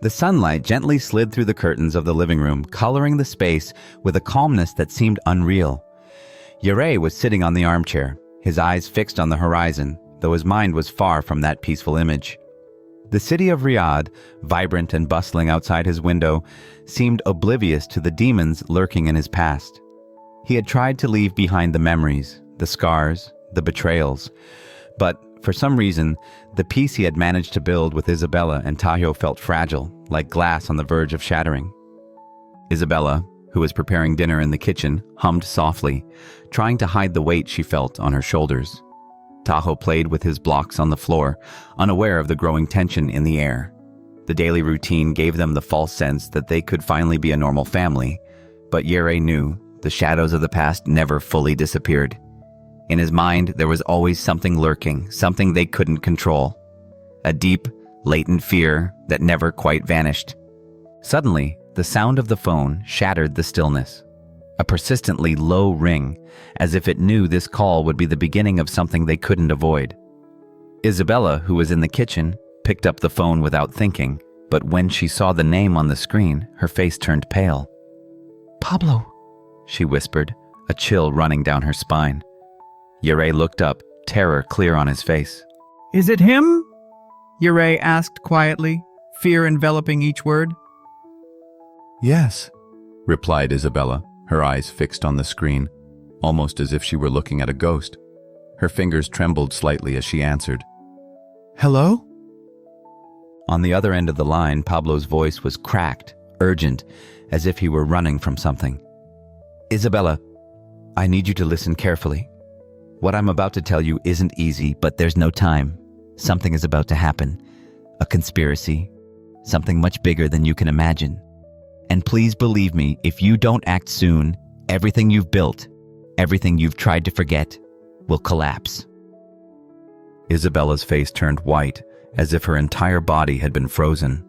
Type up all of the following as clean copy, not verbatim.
The sunlight gently slid through the curtains of the living room, coloring the space with a calmness that seemed unreal. Yeray was sitting on the armchair, his eyes fixed on the horizon, though his mind was far from that peaceful image. The city of Riyadh, vibrant and bustling outside his window, seemed oblivious to the demons lurking in his past. He had tried to leave behind the memories, the scars, the betrayals, but for some reason, the peace he had managed to build with Isabella and Tayo felt fragile, like glass on the verge of shattering. Isabella, who was preparing dinner in the kitchen, hummed softly, trying to hide the weight she felt on her shoulders. Taho played with his blocks on the floor, unaware of the growing tension in the air. The daily routine gave them the false sense that they could finally be a normal family, but Yeray knew the shadows of the past never fully disappeared. In his mind, there was always something lurking, something they couldn't control. A deep, latent fear that never quite vanished. Suddenly, the sound of the phone shattered the stillness. A persistently low ring, as if it knew this call would be the beginning of something they couldn't avoid. Isabella, who was in the kitchen, picked up the phone without thinking, but when she saw the name on the screen, her face turned pale. "Pablo," she whispered, a chill running down her spine. Yeray looked up, terror clear on his face. "Is it him?" Yeray asked quietly, fear enveloping each word. "Yes," replied Isabella, her eyes fixed on the screen, almost as if she were looking at a ghost. Her fingers trembled slightly as she answered. "Hello?" On the other end of the line, Pablo's voice was cracked, urgent, as if he were running from something. "Isabella, I need you to listen carefully. What I'm about to tell you isn't easy, but there's no time. Something is about to happen. A conspiracy. Something much bigger than you can imagine. And please believe me, if you don't act soon, everything you've built, everything you've tried to forget, will collapse." Isabella's face turned white, as if her entire body had been frozen.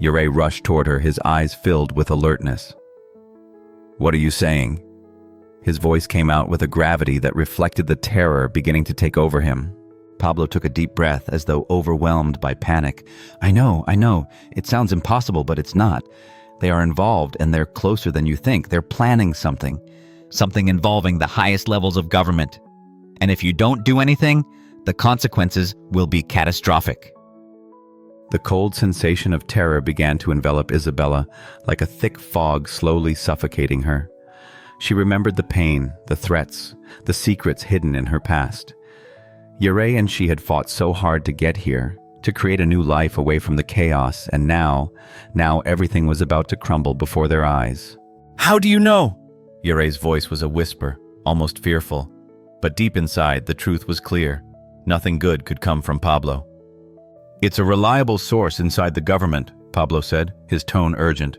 Yeray rushed toward her, his eyes filled with alertness. "What are you saying?" His voice came out with a gravity that reflected the terror beginning to take over him. Pablo took a deep breath as though overwhelmed by panic. I know. It sounds impossible, but it's not. They are involved, and they're closer than you think. They're planning something. Something involving the highest levels of government. And if you don't do anything, the consequences will be catastrophic." The cold sensation of terror began to envelop Isabella, like a thick fog slowly suffocating her. She remembered the pain, the threats, the secrets hidden in her past. Yeray and she had fought so hard to get here, to create a new life away from the chaos, and now everything was about to crumble before their eyes. "How do you know?" Yeray's voice was a whisper, almost fearful. But deep inside, the truth was clear. Nothing good could come from Pablo. "It's a reliable source inside the government," Pablo said, his tone urgent.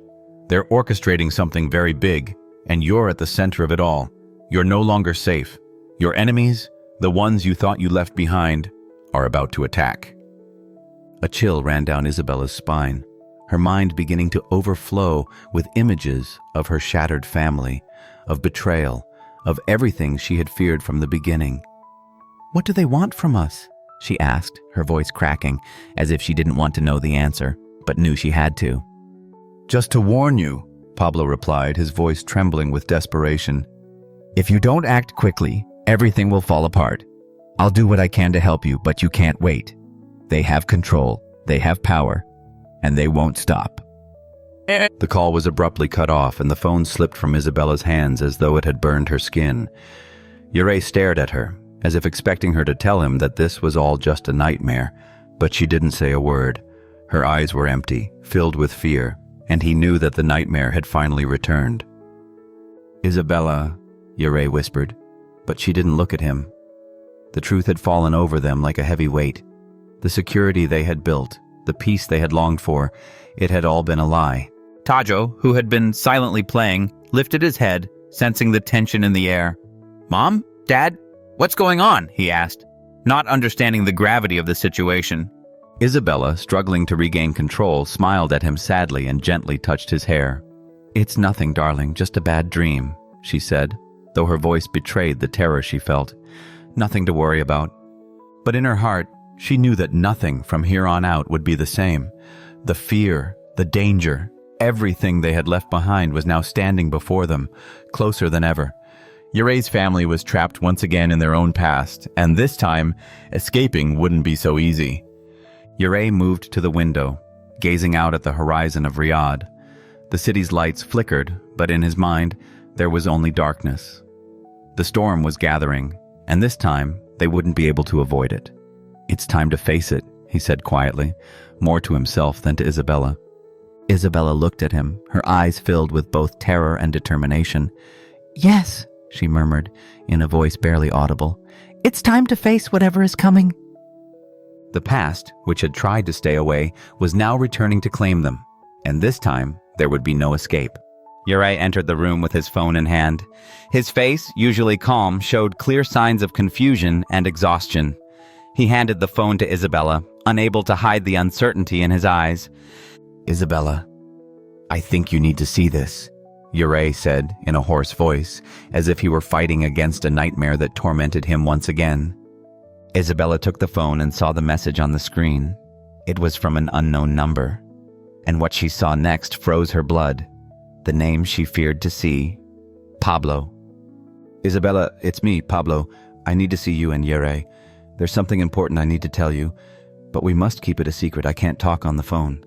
"They're orchestrating something very big, and you're at the center of it all. You're no longer safe. Your enemies, the ones you thought you left behind, are about to attack." A chill ran down Isabella's spine, her mind beginning to overflow with images of her shattered family, of betrayal, of everything she had feared from the beginning. "What do they want from us?" she asked, her voice cracking, as if she didn't want to know the answer, but knew she had to. "Just to warn you," Pablo replied, his voice trembling with desperation. "If you don't act quickly, everything will fall apart. I'll do what I can to help you, but you can't wait. They have control, they have power, and they won't stop." The call was abruptly cut off, and the phone slipped from Isabella's hands as though it had burned her skin. Yeray stared at her, as if expecting her to tell him that this was all just a nightmare, but she didn't say a word. Her eyes were empty, filled with fear, and he knew that the nightmare had finally returned. "Isabella," Yeray whispered, but she didn't look at him. The truth had fallen over them like a heavy weight. The security they had built, the peace they had longed for, it had all been a lie. Tajo, who had been silently playing, lifted his head, sensing the tension in the air. "Mom? Dad? What's going on?" he asked, not understanding the gravity of the situation. Isabella, struggling to regain control, smiled at him sadly and gently touched his hair. "It's nothing, darling, just a bad dream," she said, though her voice betrayed the terror she felt. "Nothing to worry about." But in her heart, she knew that nothing from here on out would be the same. The fear, the danger, everything they had left behind was now standing before them, closer than ever. Yeray's family was trapped once again in their own past, and this time, escaping wouldn't be so easy. Yeray moved to the window, gazing out at the horizon of Riyadh. The city's lights flickered, but in his mind, there was only darkness. The storm was gathering, and this time, they wouldn't be able to avoid it. "It's time to face it," he said quietly, more to himself than to Isabella. Isabella looked at him, her eyes filled with both terror and determination. Yes, she murmured, in a voice barely audible. It's time to face whatever is coming. The past, which had tried to stay away, was now returning to claim them, and this time, there would be no escape. Yeray entered the room with his phone in hand. His face, usually calm, showed clear signs of confusion and exhaustion. He handed the phone to Isabella, unable to hide the uncertainty in his eyes. "Isabella, I think you need to see this," Yeray said in a hoarse voice, as if he were fighting against a nightmare that tormented him once again. Isabella took the phone and saw the message on the screen. It was from an unknown number, and what she saw next froze her blood. The name she feared to see: Pablo. "Isabella, it's me, Pablo. I need to see you and Yeray. There's something important I need to tell you, but we must keep it a secret. I can't talk on the phone."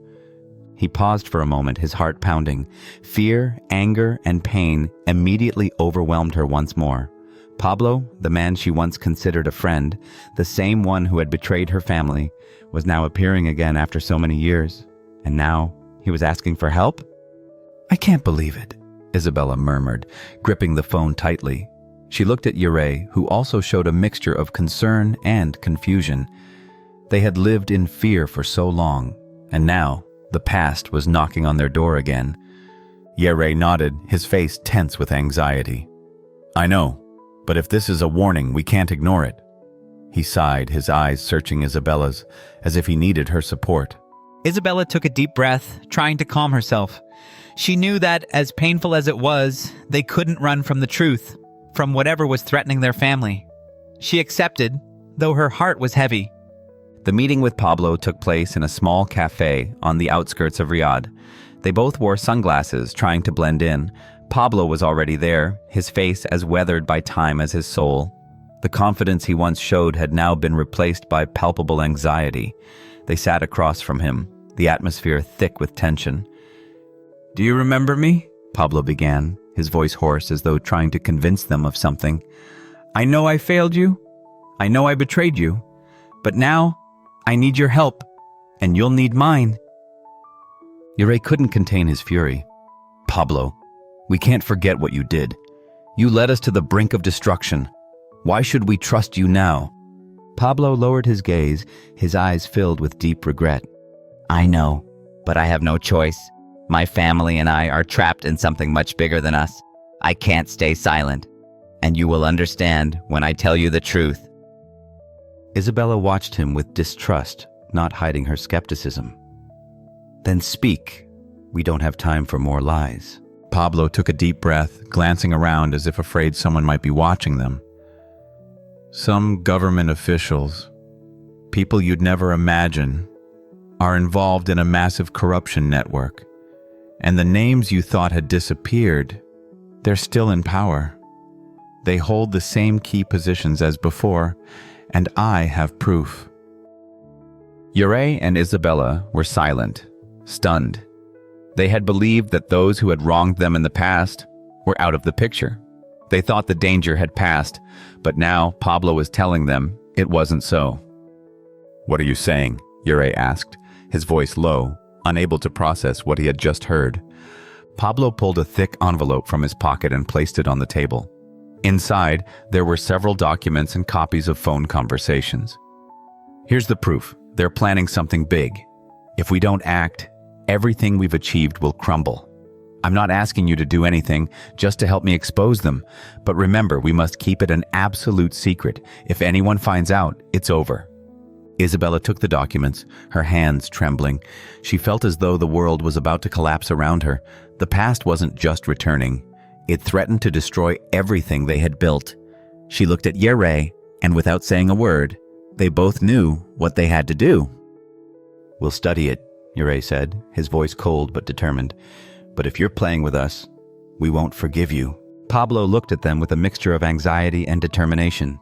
He paused for a moment, his heart pounding. Fear, anger, and pain immediately overwhelmed her once more. Pablo, the man she once considered a friend, the same one who had betrayed her family, was now appearing again after so many years. And now he was asking for help? "I can't believe it," Isabella murmured, gripping the phone tightly. She looked at Yeray, who also showed a mixture of concern and confusion. They had lived in fear for so long, and now the past was knocking on their door again. Yeray nodded, his face tense with anxiety. "I know, but if this is a warning, we can't ignore it." He sighed, his eyes searching Isabella's, as if he needed her support. Isabella took a deep breath, trying to calm herself. She knew that, as painful as it was, they couldn't run from the truth, from whatever was threatening their family. She accepted, though her heart was heavy. The meeting with Pablo took place in a small cafe on the outskirts of Riyadh. They both wore sunglasses, trying to blend in. Pablo was already there, his face as weathered by time as his soul. The confidence he once showed had now been replaced by palpable anxiety. They sat across from him, the atmosphere thick with tension. "Do you remember me?" Pablo began, his voice hoarse as though trying to convince them of something. "I know I failed you. I know I betrayed you. But now, I need your help, and you'll need mine." Yeray couldn't contain his fury. "Pablo, we can't forget what you did. You led us to the brink of destruction. Why should we trust you now?" Pablo lowered his gaze, his eyes filled with deep regret. "I know, but I have no choice. My family and I are trapped in something much bigger than us. I can't stay silent, and you will understand when I tell you the truth." Isabella watched him with distrust, not hiding her skepticism. "Then speak. We don't have time for more lies." Pablo took a deep breath, glancing around as if afraid someone might be watching them. "Some government officials, people you'd never imagine, are involved in a massive corruption network. And the names you thought had disappeared, they're still in power. They hold the same key positions as before, and I have proof." Yeray and Isabella were silent, stunned. They had believed that those who had wronged them in the past were out of the picture. They thought the danger had passed, but now Pablo was telling them it wasn't so. "What are you saying?" Yeray asked, his voice low, unable to process what he had just heard. Pablo pulled a thick envelope from his pocket and placed it on the table. Inside, there were several documents and copies of phone conversations. "Here's the proof. They're planning something big. If we don't act, everything we've achieved will crumble. I'm not asking you to do anything, just to help me expose them. But remember, we must keep it an absolute secret. If anyone finds out, it's over." Isabella took the documents, her hands trembling. She felt as though the world was about to collapse around her. The past wasn't just returning. It threatened to destroy everything they had built. She looked at Yeray, and without saying a word, they both knew what they had to do. "We'll study it," Yeray said, his voice cold but determined. "But if you're playing with us, we won't forgive you." Pablo looked at them with a mixture of anxiety and determination.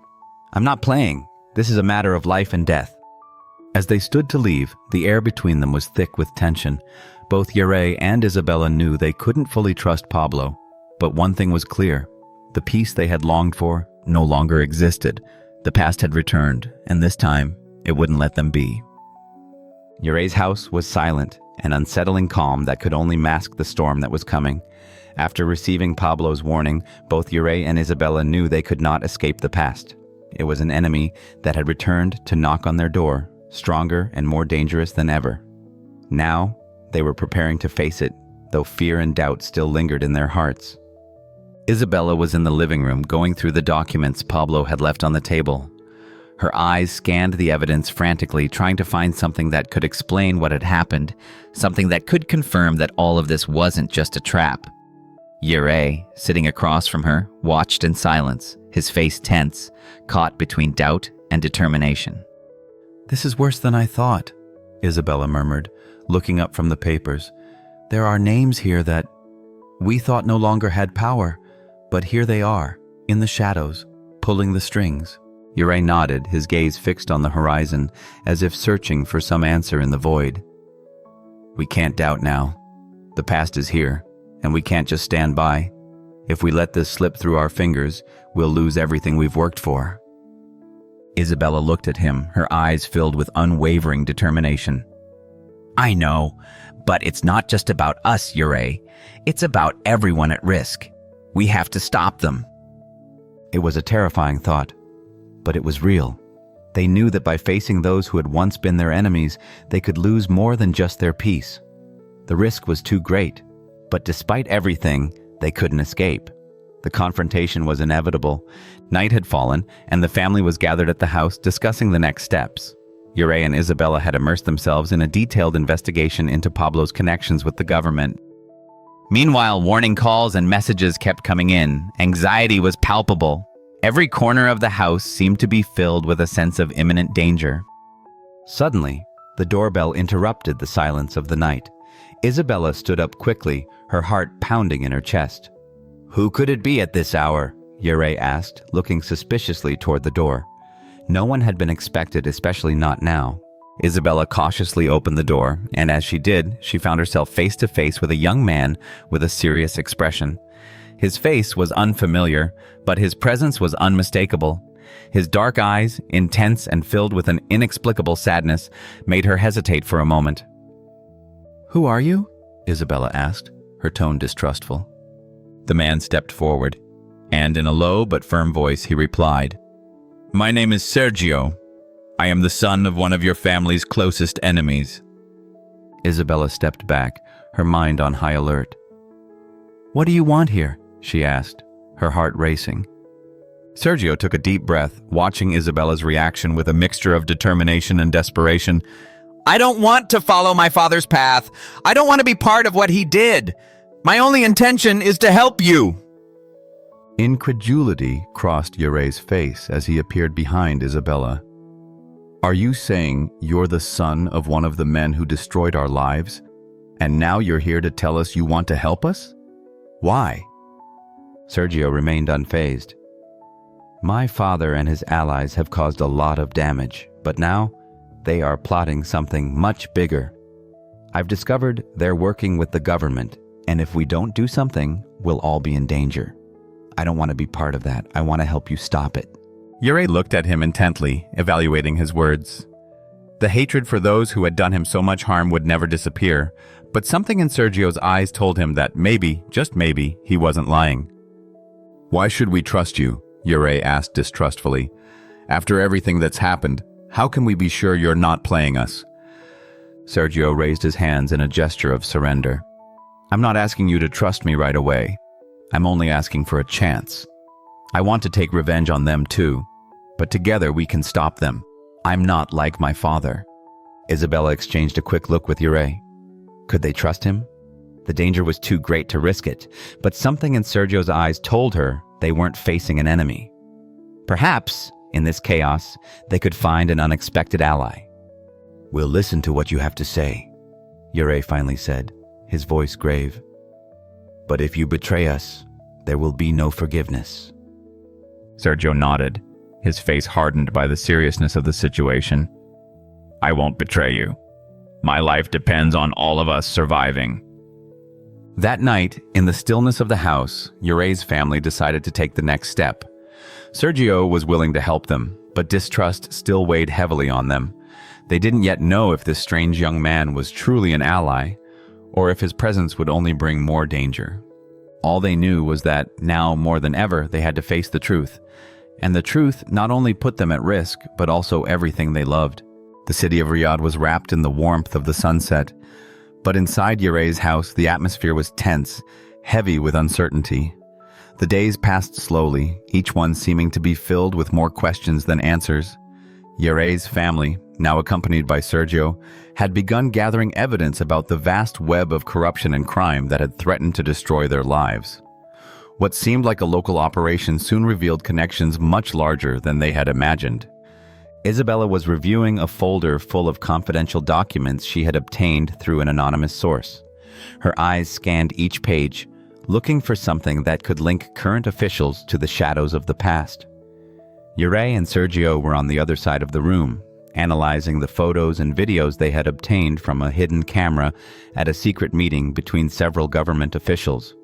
"I'm not playing. This is a matter of life and death." As they stood to leave, the air between them was thick with tension. Both Yeray and Isabella knew they couldn't fully trust Pablo. But one thing was clear. The peace they had longed for no longer existed. The past had returned, and this time, it wouldn't let them be. Yeray's house was silent, an unsettling calm that could only mask the storm that was coming. After receiving Pablo's warning, both Yeray and Isabella knew they could not escape the past. It was an enemy that had returned to knock on their door, stronger and more dangerous than ever. Now, they were preparing to face it, though fear and doubt still lingered in their hearts. Isabella was in the living room, going through the documents Pablo had left on the table. Her eyes scanned the evidence frantically, trying to find something that could explain what had happened, something that could confirm that all of this wasn't just a trap. Yeray, sitting across from her, watched in silence, his face tense, caught between doubt and determination. "This is worse than I thought," Isabella murmured, looking up from the papers. "There are names here that we thought no longer had power, but here they are, in the shadows, pulling the strings." Yeray nodded, his gaze fixed on the horizon, as if searching for some answer in the void. "We can't doubt now. The past is here, and we can't just stand by. If we let this slip through our fingers, we'll lose everything we've worked for." Isabella looked at him, her eyes filled with unwavering determination. "I know, but it's not just about us, Yeray. It's about everyone at risk. We have to stop them." It was a terrifying thought, but it was real. They knew that by facing those who had once been their enemies, they could lose more than just their peace. The risk was too great, but despite everything, they couldn't escape. The confrontation was inevitable. Night had fallen, and the family was gathered at the house discussing the next steps. Yeray and Isabella had immersed themselves in a detailed investigation into Pablo's connections with the government. Meanwhile, warning calls and messages kept coming in. Anxiety was palpable. Every corner of the house seemed to be filled with a sense of imminent danger. Suddenly, the doorbell interrupted the silence of the night. Isabella stood up quickly, her heart pounding in her chest. "Who could it be at this hour?" Yeray asked, looking suspiciously toward the door. No one had been expected, especially not now. Isabella cautiously opened the door, and as she did, she found herself face to face with a young man with a serious expression. His face was unfamiliar, but his presence was unmistakable. His dark eyes, intense and filled with an inexplicable sadness, made her hesitate for a moment. "Who are you?" Isabella asked, her tone distrustful. The man stepped forward, and in a low but firm voice he replied, "My name is Sergio. I am the son of one of your family's closest enemies." Isabella stepped back, her mind on high alert. "What do you want here?" she asked, her heart racing. Sergio took a deep breath, watching Isabella's reaction with a mixture of determination and desperation. "I don't want to follow my father's path. I don't want to be part of what he did. My only intention is to help you." Incredulity crossed Yeray's face as he appeared behind Isabella. "Are you saying you're the son of one of the men who destroyed our lives, and now you're here to tell us you want to help us? Why?" Sergio remained unfazed. "My father and his allies have caused a lot of damage, but now they are plotting something much bigger. I've discovered they're working with the government, and if we don't do something, we'll all be in danger. I don't want to be part of that. I want to help you stop it." Yeray looked at him intently, evaluating his words. The hatred for those who had done him so much harm would never disappear, but something in Sergio's eyes told him that maybe, just maybe, he wasn't lying. "Why should we trust you?" Yeray asked distrustfully. "After everything that's happened, how can we be sure you're not playing us?" Sergio raised his hands in a gesture of surrender. "I'm not asking you to trust me right away. I'm only asking for a chance. I want to take revenge on them too, but together we can stop them. I'm not like my father." Isabella exchanged a quick look with Yeray. Could they trust him? The danger was too great to risk it, but something in Sergio's eyes told her they weren't facing an enemy. Perhaps, in this chaos, they could find an unexpected ally. "We'll listen to what you have to say." Yeray finally said, his voice grave. But if you betray us, there will be no forgiveness. Sergio nodded, his face hardened by the seriousness of the situation. I won't betray you. My life depends on all of us surviving. That night, in the stillness of the house, Yeray's family decided to take the next step. Sergio was willing to help them, but distrust still weighed heavily on them. They didn't yet know if this strange young man was truly an ally, or if his presence would only bring more danger. All they knew was that, now more than ever, they had to face the truth. And the truth not only put them at risk, but also everything they loved. The city of Riyadh was wrapped in the warmth of the sunset. But inside Yeray's house, the atmosphere was tense, heavy with uncertainty. The days passed slowly, each one seeming to be filled with more questions than answers. Yeray's family, now accompanied by Sergio, had begun gathering evidence about the vast web of corruption and crime that had threatened to destroy their lives. What seemed like a local operation soon revealed connections much larger than they had imagined. Isabella was reviewing a folder full of confidential documents she had obtained through an anonymous source. Her eyes scanned each page, looking for something that could link current officials to the shadows of the past. Yeray and Sergio were on the other side of the room, analyzing the photos and videos they had obtained from a hidden camera at a secret meeting between several government officials.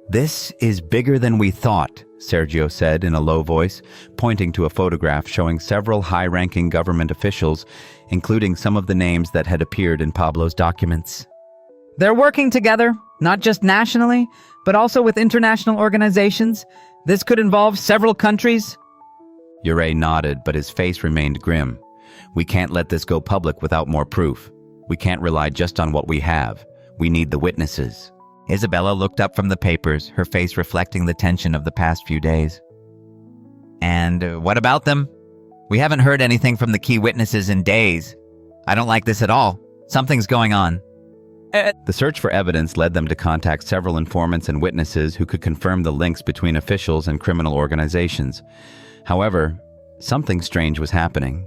"This is bigger than we thought," Sergio said in a low voice, pointing to a photograph showing several high-ranking government officials, including some of the names that had appeared in Pablo's documents. They're working together, not just nationally, but also with international organizations. This could involve several countries. Yeray nodded, but his face remained grim. "We can't let this go public without more proof. We can't rely just on what we have. We need the witnesses." Isabella looked up from the papers, her face reflecting the tension of the past few days. "And what about them? We haven't heard anything from the key witnesses in days. I don't like this at all. Something's going on." The search for evidence led them to contact several informants and witnesses who could confirm the links between officials and criminal organizations. However, something strange was happening.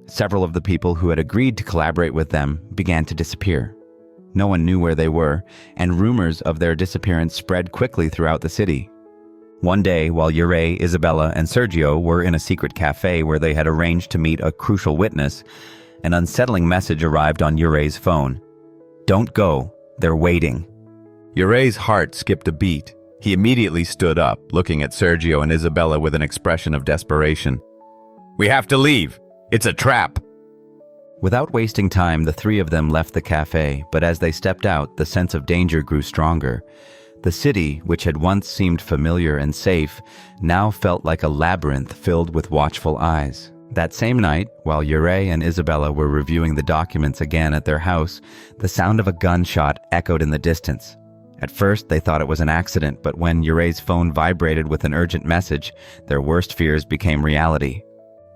Several of the people who had agreed to collaborate with them began to disappear. No one knew where they were, and rumors of their disappearance spread quickly throughout the city. One day, while Yeray, Isabella, and Sergio were in a secret cafe where they had arranged to meet a crucial witness, an unsettling message arrived on Yeray's phone. "Don't go. They're waiting." Yeray's heart skipped a beat. He immediately stood up, looking at Sergio and Isabella with an expression of desperation. "We have to leave. It's a trap." Without wasting time, the three of them left the cafe, but as they stepped out, the sense of danger grew stronger. The city, which had once seemed familiar and safe, now felt like a labyrinth filled with watchful eyes. That same night, while Yeray and Isabella were reviewing the documents again at their house, the sound of a gunshot echoed in the distance. At first, they thought it was an accident, but when Yeray's phone vibrated with an urgent message, their worst fears became reality.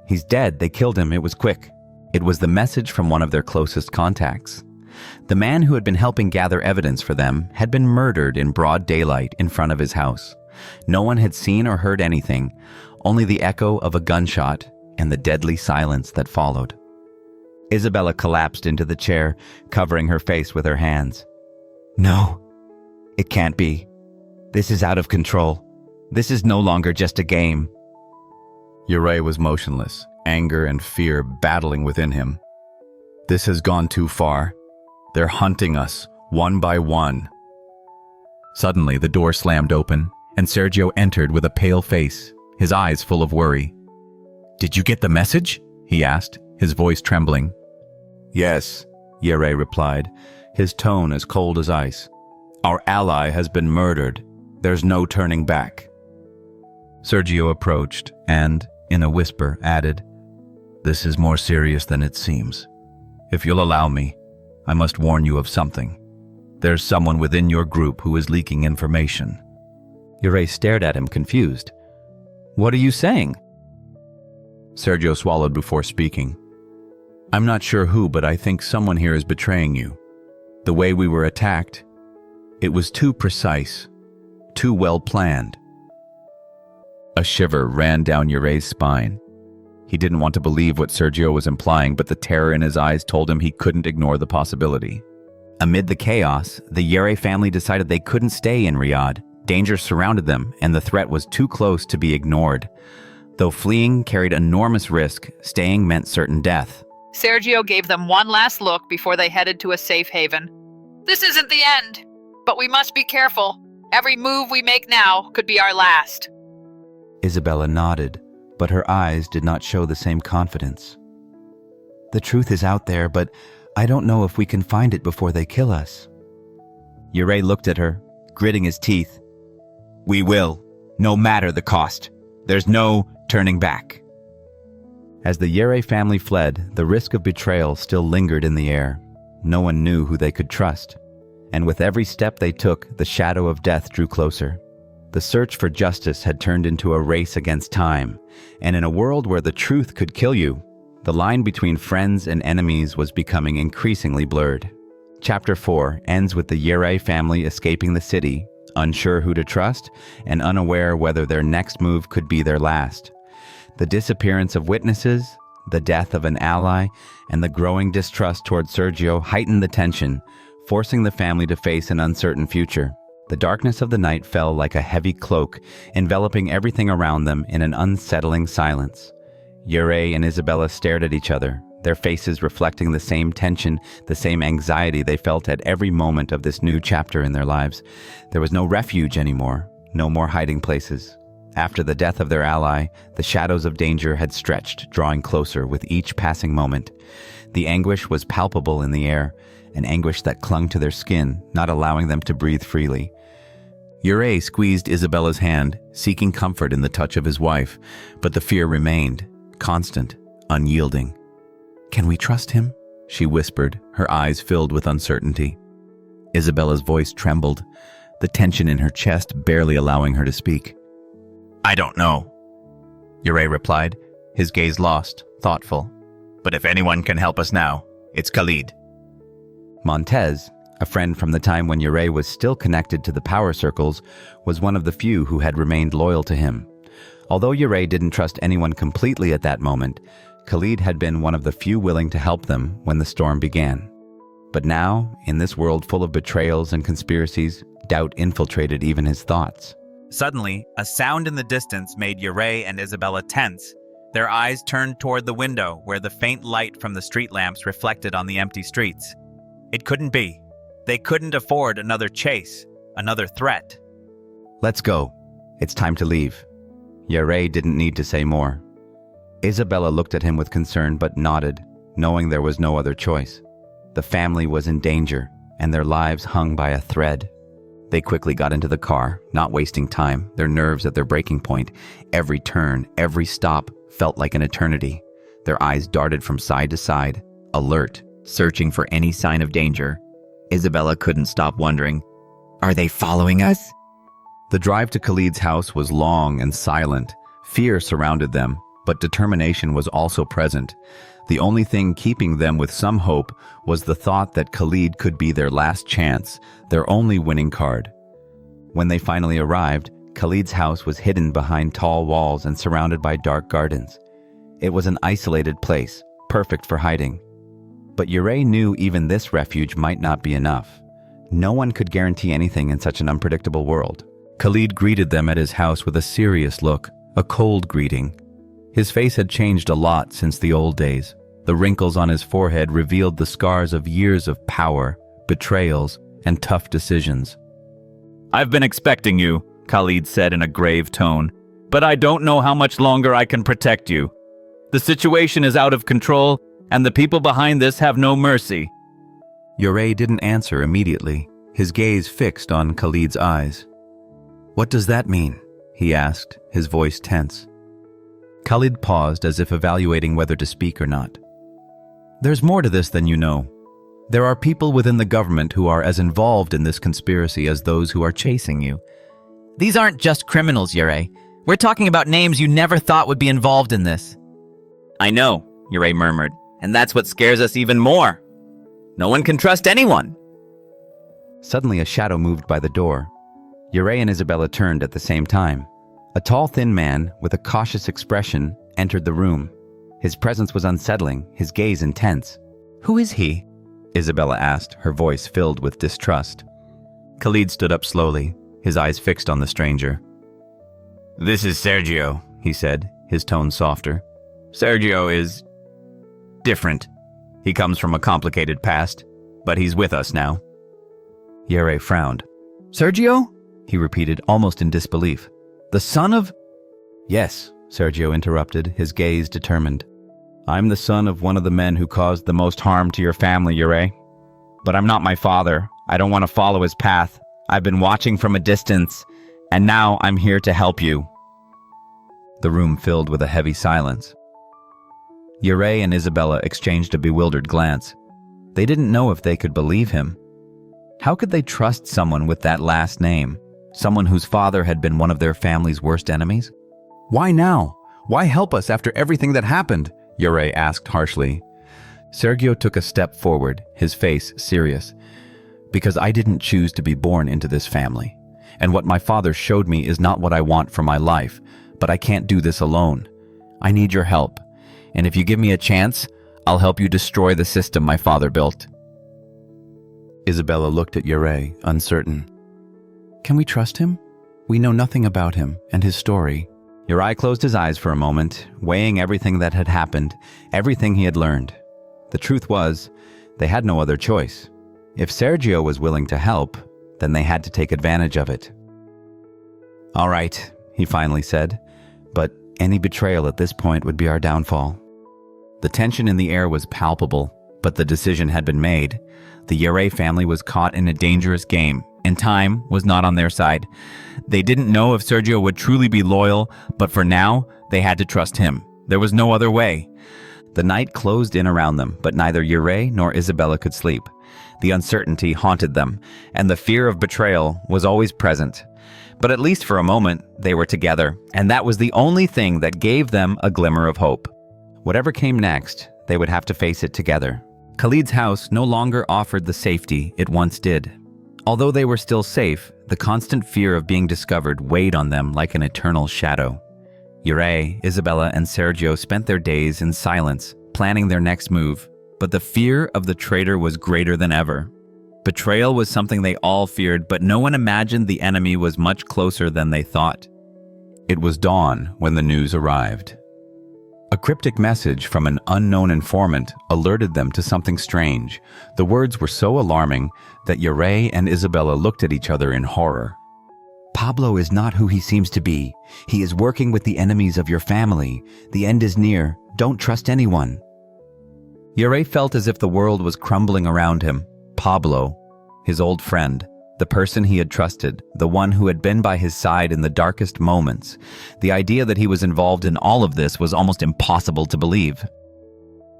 "He's dead. They killed him. It was quick." It was the message from one of their closest contacts. The man who had been helping gather evidence for them had been murdered in broad daylight in front of his house. No one had seen or heard anything, only the echo of a gunshot and the deadly silence that followed. Isabella collapsed into the chair, covering her face with her hands. "No, it can't be. This is out of control. This is no longer just a game." Yeray was motionless, anger and fear battling within him. "This has gone too far. They're hunting us, one by one." Suddenly, the door slammed open, and Sergio entered with a pale face, his eyes full of worry. "Did you get the message?" he asked, his voice trembling. "Yes," Yeray replied, his tone as cold as ice. "Our ally has been murdered. There's no turning back." Sergio approached and, in a whisper, added, "This is more serious than it seems. If you'll allow me, I must warn you of something. There's someone within your group who is leaking information." Yeray stared at him, confused. "What are you saying?" Sergio swallowed before speaking. "I'm not sure who, but I think someone here is betraying you. The way we were attacked, it was too precise, too well planned." A shiver ran down Yeray's spine. He didn't want to believe what Sergio was implying, but the terror in his eyes told him he couldn't ignore the possibility. Amid the chaos, the Yeray family decided they couldn't stay in Riyadh. Danger surrounded them, and the threat was too close to be ignored. Though fleeing carried enormous risk, staying meant certain death. Sergio gave them one last look before they headed to a safe haven. This isn't the end, but we must be careful. Every move we make now could be our last. Isabella nodded, but her eyes did not show the same confidence. The truth is out there, but I don't know if we can find it before they kill us. Yeray looked at her, gritting his teeth. We will, no matter the cost. There's no turning back. As the Yeray family fled, the risk of betrayal still lingered in the air. No one knew who they could trust. And with every step they took, the shadow of death drew closer. The search for justice had turned into a race against time, and in a world where the truth could kill you, the line between friends and enemies was becoming increasingly blurred. Chapter 4 ends with the Yeray family escaping the city, unsure who to trust and unaware whether their next move could be their last. The disappearance of witnesses, the death of an ally, and the growing distrust toward Sergio heightened the tension, forcing the family to face an uncertain future. The darkness of the night fell like a heavy cloak, enveloping everything around them in an unsettling silence. Yeray and Isabella stared at each other, their faces reflecting the same tension, the same anxiety they felt at every moment of this new chapter in their lives. There was no refuge anymore, no more hiding places. After the death of their ally, the shadows of danger had stretched, drawing closer with each passing moment. The anguish was palpable in the air, an anguish that clung to their skin, not allowing them to breathe freely. Yeray squeezed Isabella's hand, seeking comfort in the touch of his wife, but the fear remained, constant, unyielding. "Can we trust him?" she whispered, her eyes filled with uncertainty. Isabella's voice trembled, the tension in her chest barely allowing her to speak. "I don't know," Yeray replied, his gaze lost, thoughtful. "But if anyone can help us now, it's Khalid." Montez, a friend from the time when Yeray was still connected to the power circles, was one of the few who had remained loyal to him. Although Yeray didn't trust anyone completely at that moment, Khalid had been one of the few willing to help them when the storm began. But now, in this world full of betrayals and conspiracies, doubt infiltrated even his thoughts. Suddenly, a sound in the distance made Yeray and Isabella tense. Their eyes turned toward the window where the faint light from the street lamps reflected on the empty streets. It couldn't be. They couldn't afford another chase, another threat. "Let's go. It's time to leave." Yeray didn't need to say more. Isabella looked at him with concern but nodded, knowing there was no other choice. The family was in danger, and their lives hung by a thread. They quickly got into the car, not wasting time, their nerves at their breaking point. Every turn, every stop felt like an eternity. Their eyes darted from side to side, alert, searching for any sign of danger. Isabella couldn't stop wondering, "Are they following us?" The drive to Khalid's house was long and silent. Fear surrounded them, but determination was also present. The only thing keeping them with some hope was the thought that Khalid could be their last chance, their only winning card. When they finally arrived, Khalid's house was hidden behind tall walls and surrounded by dark gardens. It was an isolated place, perfect for hiding. But Yeray knew even this refuge might not be enough. No one could guarantee anything in such an unpredictable world. Khalid greeted them at his house with a serious look, a cold greeting. His face had changed a lot since the old days. The wrinkles on his forehead revealed the scars of years of power, betrayals, and tough decisions. "I've been expecting you," Khalid said in a grave tone, "but I don't know how much longer I can protect you. The situation is out of control, and the people behind this have no mercy." Yeray didn't answer immediately, his gaze fixed on Khalid's eyes. "What does that mean?" he asked, his voice tense. Khalid paused as if evaluating whether to speak or not. "There's more to this than you know. There are people within the government who are as involved in this conspiracy as those who are chasing you." These aren't just criminals, Yeray. We're talking about names you never thought would be involved in this. "I know," Yeray murmured, "and that's what scares us even more. No one can trust anyone." Suddenly a shadow moved by the door. Yeray and Isabella turned at the same time. A tall, thin man with a cautious expression entered the room. His presence was unsettling, his gaze intense. Who is he? Isabella asked, her voice filled with distrust. Khalid stood up slowly, his eyes fixed on the stranger. "This is Sergio," he said, his tone softer. "Sergio is different. He comes from a complicated past, but he's with us now." Yeray frowned. Sergio? He repeated, almost in disbelief. "The son of—" "Yes," Sergio interrupted, his gaze determined. "I'm the son of one of the men who caused the most harm to your family, Yeray. But I'm not my father. I don't want to follow his path. I've been watching from a distance, and now I'm here to help you." The room filled with a heavy silence. Yeray and Isabella exchanged a bewildered glance. They didn't know if they could believe him. How could they trust someone with that last name? Someone whose father had been one of their family's worst enemies? Why now? Why help us after everything that happened? Yeray asked harshly. Sergio took a step forward, his face serious. "Because I didn't choose to be born into this family. And what my father showed me is not what I want for my life, but I can't do this alone. I need your help. And if you give me a chance, I'll help you destroy the system my father built." Isabella looked at Yeray, uncertain. "Can we trust him? We know nothing about him and his story." Yeray closed his eyes for a moment, weighing everything that had happened, everything he had learned. The truth was, they had no other choice. If Sergio was willing to help, then they had to take advantage of it. "All right," he finally said, "but any betrayal at this point would be our downfall." The tension in the air was palpable, but the decision had been made. The Yeray family was caught in a dangerous game, and time was not on their side. They didn't know if Sergio would truly be loyal, but for now, they had to trust him. There was no other way. The night closed in around them, but neither Yeray nor Isabella could sleep. The uncertainty haunted them, and the fear of betrayal was always present. But at least for a moment, they were together, and that was the only thing that gave them a glimmer of hope. Whatever came next, they would have to face it together. Khalid's house no longer offered the safety it once did. Although they were still safe, the constant fear of being discovered weighed on them like an eternal shadow. Yeray, Isabella, and Sergio spent their days in silence, planning their next move, but the fear of the traitor was greater than ever. Betrayal was something they all feared, but no one imagined the enemy was much closer than they thought. It was dawn when the news arrived. A cryptic message from an unknown informant alerted them to something strange. The words were so alarming that Yeray and Isabella looked at each other in horror. "Pablo is not who he seems to be. He is working with the enemies of your family. The end is near. Don't trust anyone." Yeray felt as if the world was crumbling around him. Pablo, his old friend, the person he had trusted, the one who had been by his side in the darkest moments. The idea that he was involved in all of this was almost impossible to believe.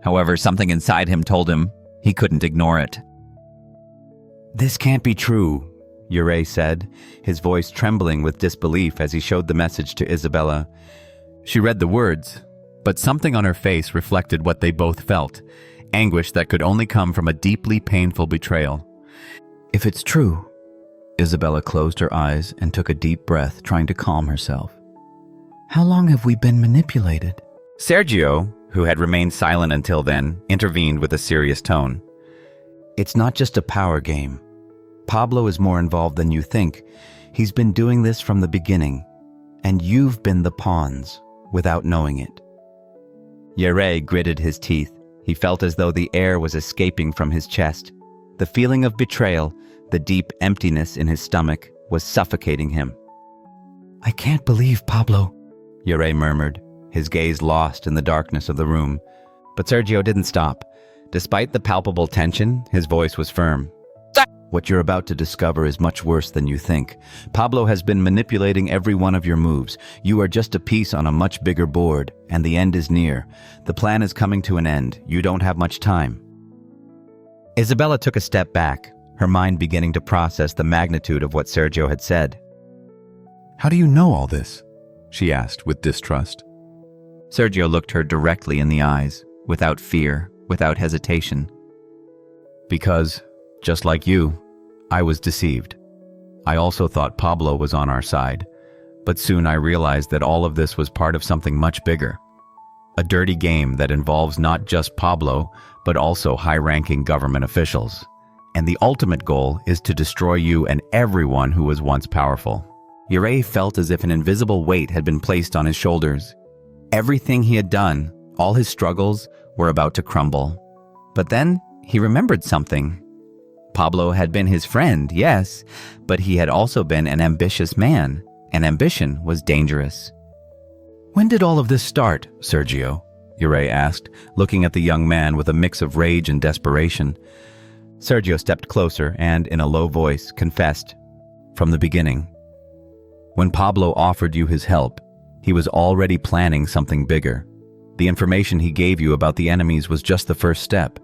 However, something inside him told him he couldn't ignore it. "This can't be true," Yeray said, his voice trembling with disbelief as he showed the message to Isabella. She read the words, but something on her face reflected what they both felt, anguish that could only come from a deeply painful betrayal. "If it's true," Isabella closed her eyes and took a deep breath, trying to calm herself. "How long have we been manipulated?" Sergio, who had remained silent until then, intervened with a serious tone. "It's not just a power game. Pablo is more involved than you think. He's been doing this from the beginning, and you've been the pawns without knowing it." Yeray gritted his teeth. He felt as though the air was escaping from his chest. The feeling of betrayal, the deep emptiness in his stomach, was suffocating him. "I can't believe Pablo," Yeray murmured, his gaze lost in the darkness of the room. But Sergio didn't stop. Despite the palpable tension, his voice was firm. "What you're about to discover is much worse than you think. Pablo has been manipulating every one of your moves. You are just a piece on a much bigger board, and the end is near. The plan is coming to an end. You don't have much time." Isabella took a step back, her mind beginning to process the magnitude of what Sergio had said. "How do you know all this?" she asked with distrust. Sergio looked her directly in the eyes, without fear, without hesitation. "Because, just like you, I was deceived. I also thought Pablo was on our side, but soon I realized that all of this was part of something much bigger. A dirty game that involves not just Pablo, but also high-ranking government officials. And the ultimate goal is to destroy you and everyone who was once powerful. Yeray felt as if an invisible weight had been placed on his shoulders. Everything he had done, all his struggles, were about to crumble. But then he remembered something. Pablo had been his friend, yes, but he had also been an ambitious man, and ambition was dangerous. "When did all of this start, Sergio?" Yeray asked, looking at the young man with a mix of rage and desperation. Sergio stepped closer and, in a low voice, confessed, "From the beginning. When Pablo offered you his help, he was already planning something bigger. The information he gave you about the enemies was just the first step.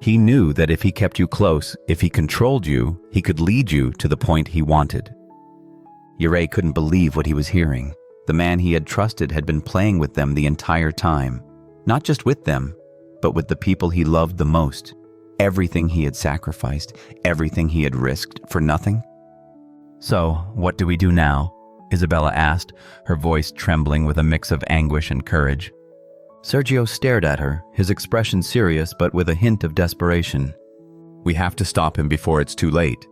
He knew that if he kept you close, if he controlled you, he could lead you to the point he wanted." Yeray couldn't believe what he was hearing. The man he had trusted had been playing with them the entire time. Not just with them, but with the people he loved the most. Everything he had sacrificed, everything he had risked for nothing. "So, what do we do now?" Isabella asked, her voice trembling with a mix of anguish and courage. Sergio stared at her, his expression serious but with a hint of desperation. "We have to stop him before it's too late.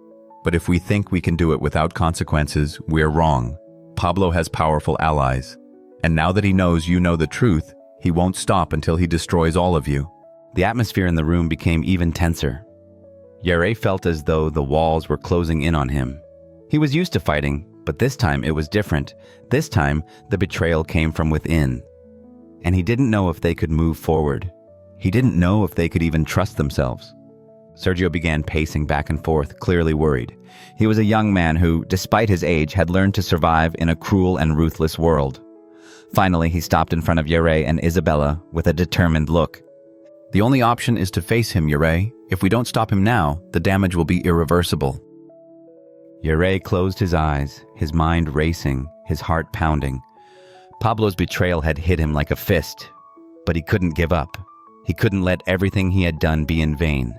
But if we think we can do it without consequences, we're wrong. Pablo has powerful allies. And now that he knows you know the truth, he won't stop until he destroys all of you." The atmosphere in the room became even tenser. Yeray felt as though the walls were closing in on him. He was used to fighting, but this time it was different. This time, the betrayal came from within. And he didn't know if they could move forward. He didn't know if they could even trust themselves. Sergio began pacing back and forth, clearly worried. He was a young man who, despite his age, had learned to survive in a cruel and ruthless world. Finally, he stopped in front of Yeray and Isabella with a determined look. "The only option is to face him, Yeray. If we don't stop him now, the damage will be irreversible." Yeray closed his eyes, his mind racing, his heart pounding. Pablo's betrayal had hit him like a fist, but he couldn't give up. He couldn't let everything he had done be in vain.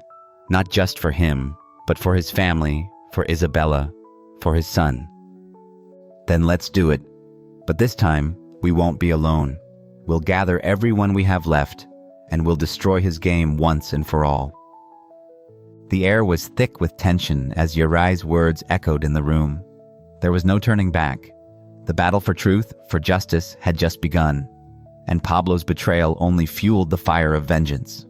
Not just for him, but for his family, for Isabella, for his son. "Then let's do it. But this time, we won't be alone. We'll gather everyone we have left, and we'll destroy his game once and for all." The air was thick with tension as Yeray's words echoed in the room. There was no turning back. The battle for truth, for justice, had just begun, and Pablo's betrayal only fueled the fire of vengeance.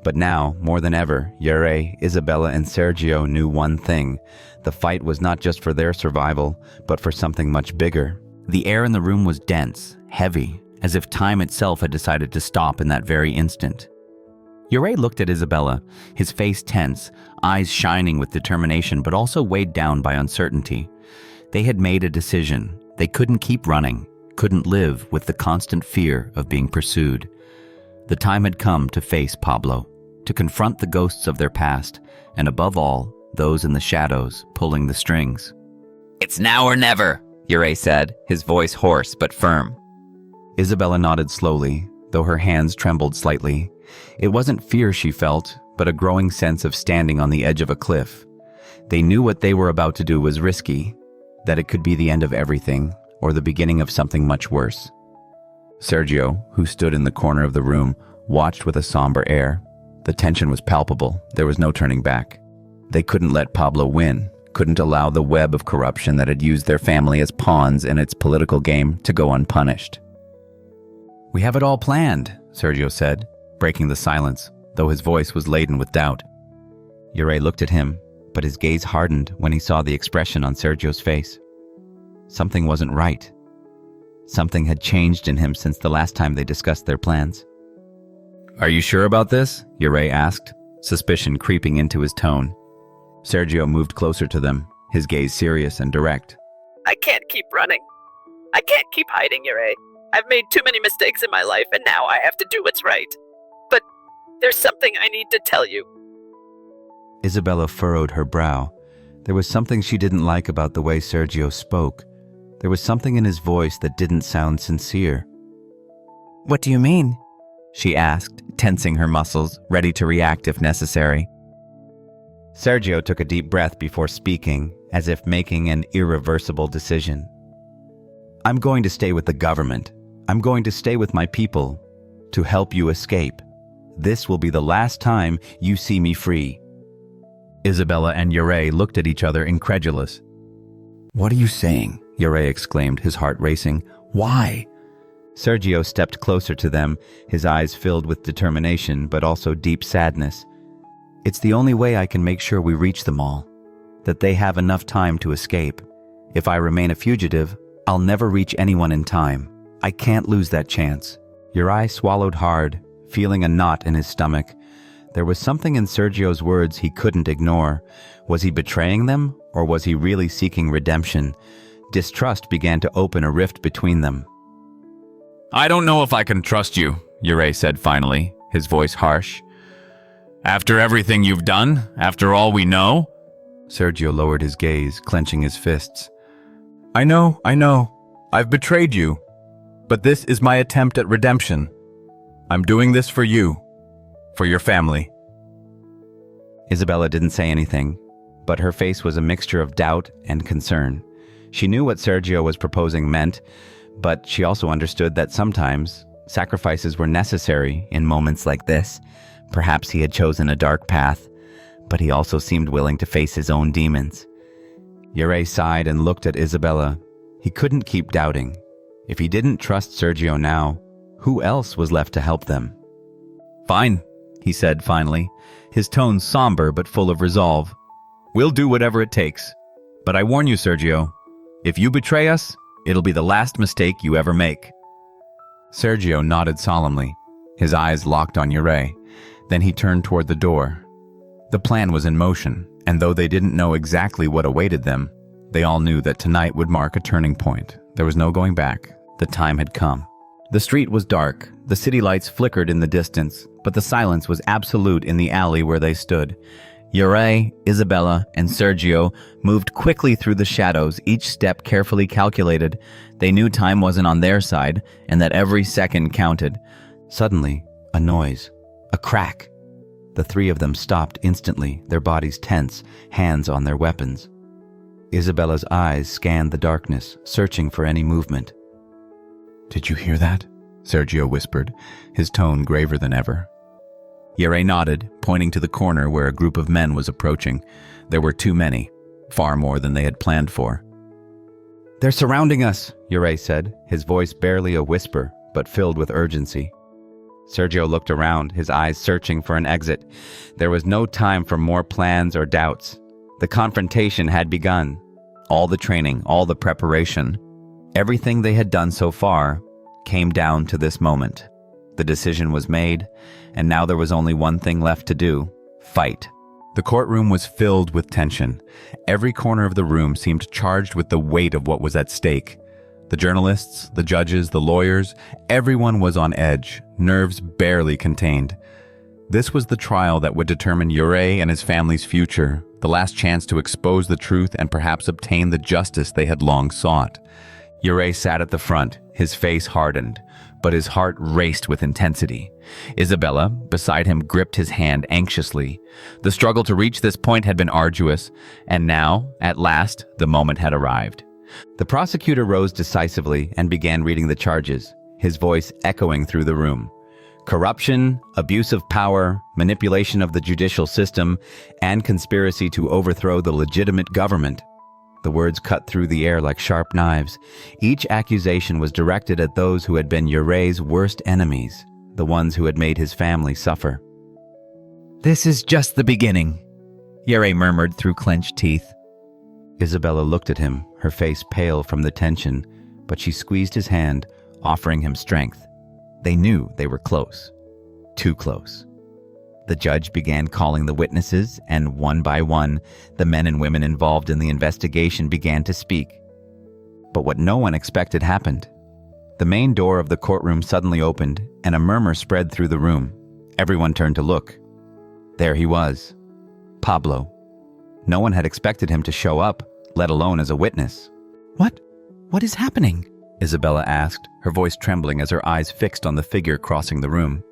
But now, more than ever, Yeray, Isabella, and Sergio knew one thing. The fight was not just for their survival, but for something much bigger. The air in the room was dense, heavy, as if time itself had decided to stop in that very instant. Yeray looked at Isabella, his face tense, eyes shining with determination but also weighed down by uncertainty. They had made a decision. They couldn't keep running, couldn't live with the constant fear of being pursued. The time had come to face Pablo, to confront the ghosts of their past, and above all, those in the shadows pulling the strings. "It's now or never," Yeray said, his voice hoarse but firm. Isabella nodded slowly, though her hands trembled slightly. It wasn't fear she felt, but a growing sense of standing on the edge of a cliff. They knew what they were about to do was risky, that it could be the end of everything, or the beginning of something much worse. Sergio, who stood in the corner of the room, watched with a somber air. The tension was palpable. There was no turning back. They couldn't let Pablo win, couldn't allow the web of corruption that had used their family as pawns in its political game to go unpunished. "We have it all planned," Sergio said, breaking the silence, though his voice was laden with doubt. Yeray looked at him, but his gaze hardened when he saw the expression on Sergio's face. Something wasn't right. Something had changed in him since the last time they discussed their plans. "Are you sure about this?" Yeray asked, suspicion creeping into his tone. Sergio moved closer to them, his gaze serious and direct. "I can't keep running. I can't keep hiding, Yeray. I've made too many mistakes in my life, and now I have to do what's right. But there's something I need to tell you." Isabella furrowed her brow. There was something she didn't like about the way Sergio spoke. There was something in his voice that didn't sound sincere. "What do you mean?" she asked, tensing her muscles, ready to react if necessary. Sergio took a deep breath before speaking, as if making an irreversible decision. "I'm going to stay with the government. I'm going to stay with my people to help you escape. This will be the last time you see me free." Isabella and Yeray looked at each other incredulous. "What are you saying?" Yeray exclaimed, his heart racing. "Why?" Sergio stepped closer to them, his eyes filled with determination but also deep sadness. "It's the only way I can make sure we reach them all, that they have enough time to escape. If I remain a fugitive, I'll never reach anyone in time. I can't lose that chance." Yeray swallowed hard, feeling a knot in his stomach. There was something in Sergio's words he couldn't ignore. Was he betraying them, or was he really seeking redemption? Distrust began to open a rift between them. "I don't know if I can trust you," Yeray said finally, his voice harsh. "After everything you've done, after all we know?" Sergio lowered his gaze, clenching his fists. I know. I've betrayed you. But this is my attempt at redemption. I'm doing this for you. For your family." Isabella didn't say anything, but her face was a mixture of doubt and concern. She knew what Sergio was proposing meant, but she also understood that sometimes sacrifices were necessary in moments like this. Perhaps he had chosen a dark path, but he also seemed willing to face his own demons. Yeray sighed and looked at Isabella. He couldn't keep doubting. If he didn't trust Sergio now, who else was left to help them? "Fine," he said finally, his tone somber but full of resolve. "We'll do whatever it takes. But I warn you, Sergio, if you betray us, it'll be the last mistake you ever make." Sergio nodded solemnly, his eyes locked on Yeray. Then he turned toward the door. The plan was in motion, and though they didn't know exactly what awaited them, they all knew that tonight would mark a turning point. There was no going back. The time had come. The street was dark. The city lights flickered in the distance, but the silence was absolute in the alley where they stood. Yeray, Isabella, and Sergio moved quickly through the shadows, each step carefully calculated. They knew time wasn't on their side, and that every second counted. Suddenly, a noise. A crack. The three of them stopped instantly, their bodies tense, hands on their weapons. Isabella's eyes scanned the darkness, searching for any movement. "Did you hear that?" Sergio whispered, his tone graver than ever. Yeray nodded, pointing to the corner where a group of men was approaching. There were too many, far more than they had planned for. "They're surrounding us," Yeray said, his voice barely a whisper, but filled with urgency. Sergio looked around, his eyes searching for an exit. There was no time for more plans or doubts. The confrontation had begun. All the training, all the preparation, everything they had done so far came down to this moment. The decision was made, and now there was only one thing left to do: fight. The courtroom was filled with tension. Every corner of the room seemed charged with the weight of what was at stake. The journalists, the judges, the lawyers, everyone was on edge, nerves barely contained. This was the trial that would determine Yeray and his family's future, the last chance to expose the truth and perhaps obtain the justice they had long sought. Yeray sat at the front, his face hardened, but his heart raced with intensity. Isabella, beside him, gripped his hand anxiously. The struggle to reach this point had been arduous, and now, at last, the moment had arrived. The prosecutor rose decisively and began reading the charges, his voice echoing through the room. Corruption, abuse of power, manipulation of the judicial system, and conspiracy to overthrow the legitimate government. The words cut through the air like sharp knives. Each accusation was directed at those who had been Yeray's worst enemies, the ones who had made his family suffer. This is just the beginning, Yeray murmured through clenched teeth. Isabella looked at him, her face pale from the tension, but she squeezed his hand, offering him strength. They knew they were close. Too close. The judge began calling the witnesses, and one by one, the men and women involved in the investigation began to speak. But what no one expected happened. The main door of the courtroom suddenly opened, and a murmur spread through the room. Everyone turned to look. There he was, Pablo. No one had expected him to show up, let alone as a witness. What is happening? Isabella asked, her voice trembling as her eyes fixed on the figure crossing the room.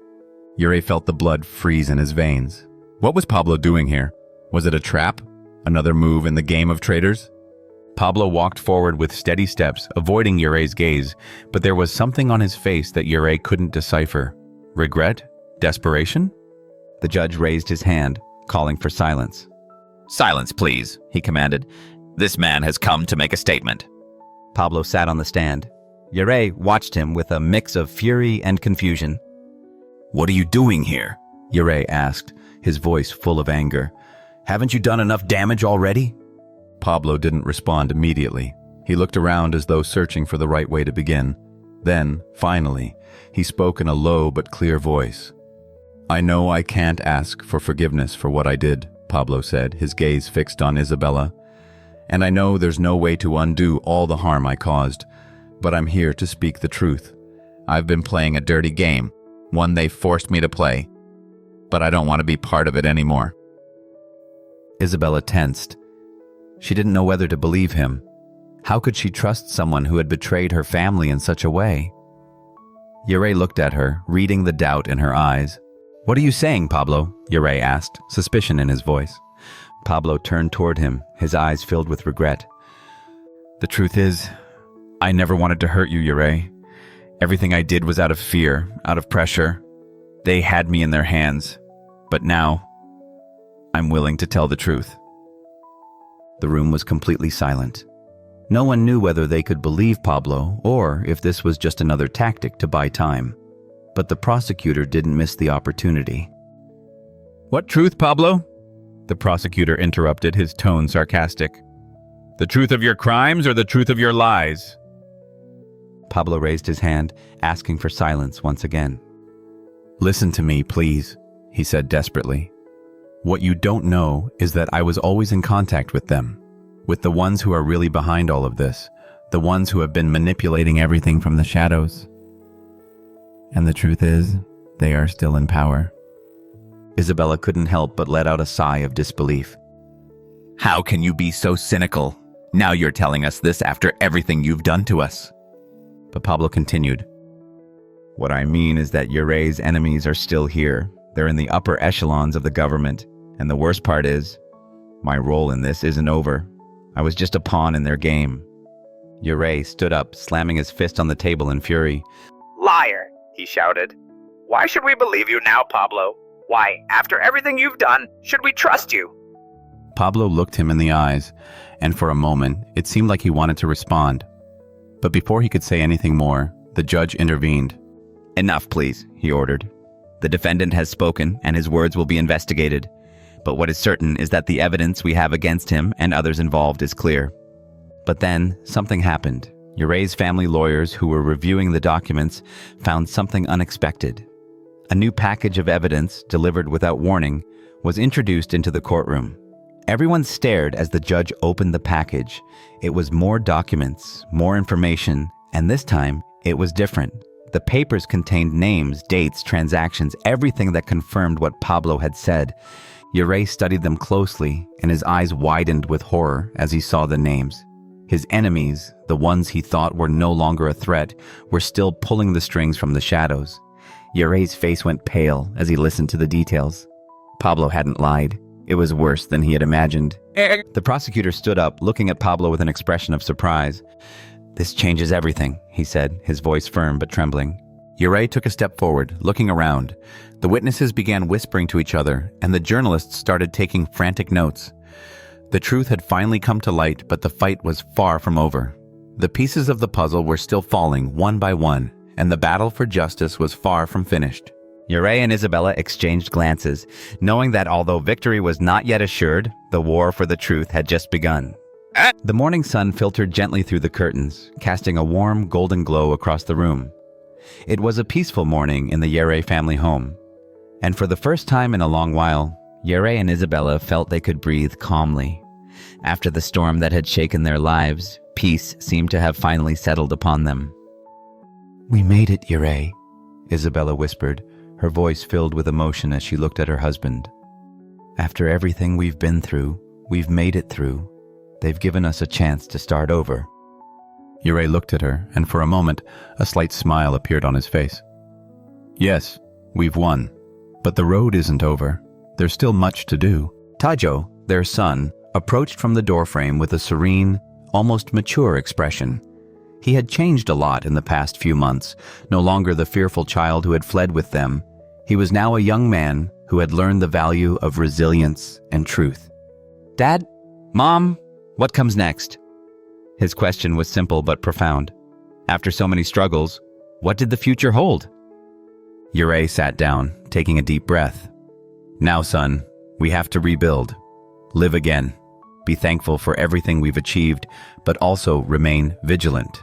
Yeray felt the blood freeze in his veins. What was Pablo doing here? Was it a trap? Another move in the game of traitors? Pablo walked forward with steady steps, avoiding Yeray's gaze, but there was something on his face that Yeray couldn't decipher. Regret? Desperation? The judge raised his hand, calling for silence. Silence, please, he commanded. This man has come to make a statement. Pablo sat on the stand. Yeray watched him with a mix of fury and confusion. "What are you doing here?" Yeray asked, his voice full of anger. "Haven't you done enough damage already?" Pablo didn't respond immediately. He looked around as though searching for the right way to begin. Then, finally, he spoke in a low but clear voice. "I know I can't ask for forgiveness for what I did," Pablo said, his gaze fixed on Isabella. "And I know there's no way to undo all the harm I caused, but I'm here to speak the truth. I've been playing a dirty game, one they forced me to play, but I don't want to be part of it anymore." Isabella tensed. She didn't know whether to believe him. How could she trust someone who had betrayed her family in such a way? Yeray looked at her, reading the doubt in her eyes. "What are you saying, Pablo?" Yeray asked, suspicion in his voice. Pablo turned toward him, his eyes filled with regret. "The truth is, I never wanted to hurt you, Yeray. Everything I did was out of fear, out of pressure. They had me in their hands. But now, I'm willing to tell the truth." The room was completely silent. No one knew whether they could believe Pablo or if this was just another tactic to buy time. But the prosecutor didn't miss the opportunity. "What truth, Pablo?" The prosecutor interrupted, his tone sarcastic. "The truth of your crimes or the truth of your lies?" Pablo raised his hand, asking for silence once again. "Listen to me, please," he said desperately. "What you don't know is that I was always in contact with them, with the ones who are really behind all of this, the ones who have been manipulating everything from the shadows. And the truth is, they are still in power." Isabella couldn't help but let out a sigh of disbelief. How can you be so cynical? Now you're telling us this after everything you've done to us. But Pablo continued. "What I mean is that Yeray's enemies are still here. They're in the upper echelons of the government. And the worst part is, my role in this isn't over. I was just a pawn in their game." Yeray stood up, slamming his fist on the table in fury. "Liar!" he shouted. "Why should we believe you now, Pablo? Why, after everything you've done, should we trust you?" Pablo looked him in the eyes, and for a moment, it seemed like he wanted to respond. But before he could say anything more, the judge intervened. "Enough, please," he ordered. "The defendant has spoken, and his words will be investigated. But what is certain is that the evidence we have against him and others involved is clear." But then, something happened. Yeray's family lawyers who were reviewing the documents found something unexpected. A new package of evidence, delivered without warning, was introduced into the courtroom. Everyone stared as the judge opened the package. It was more documents, more information, and this time, it was different. The papers contained names, dates, transactions, everything that confirmed what Pablo had said. Yeray studied them closely, and his eyes widened with horror as he saw the names. His enemies, the ones he thought were no longer a threat, were still pulling the strings from the shadows. Yeray's face went pale as he listened to the details. Pablo hadn't lied. It was worse than he had imagined. The prosecutor stood up, looking at Pablo with an expression of surprise. "This changes everything," he said, his voice firm but trembling. Yeray took a step forward, looking around. The witnesses began whispering to each other, and the journalists started taking frantic notes. The truth had finally come to light, but the fight was far from over. The pieces of the puzzle were still falling one by one, and the battle for justice was far from finished. Yeray and Isabella exchanged glances, knowing that although victory was not yet assured, the war for the truth had just begun. The morning sun filtered gently through the curtains, casting a warm, golden glow across the room. It was a peaceful morning in the Yeray family home. And for the first time in a long while, Yeray and Isabella felt they could breathe calmly. After the storm that had shaken their lives, peace seemed to have finally settled upon them. "We made it, Yeray," Isabella whispered, her voice filled with emotion as she looked at her husband. "After everything we've been through, we've made it through. They've given us a chance to start over." Yeray looked at her, and for a moment, a slight smile appeared on his face. "Yes, we've won. But the road isn't over. There's still much to do." Tajo, their son, approached from the doorframe with a serene, almost mature expression. He had changed a lot in the past few months, no longer the fearful child who had fled with them. He was now a young man who had learned the value of resilience and truth. Dad? Mom? What comes next? His question was simple but profound. After so many struggles, what did the future hold? Yeray sat down, taking a deep breath. Now, son, we have to rebuild. Live again. Be thankful for everything we've achieved, but also remain vigilant.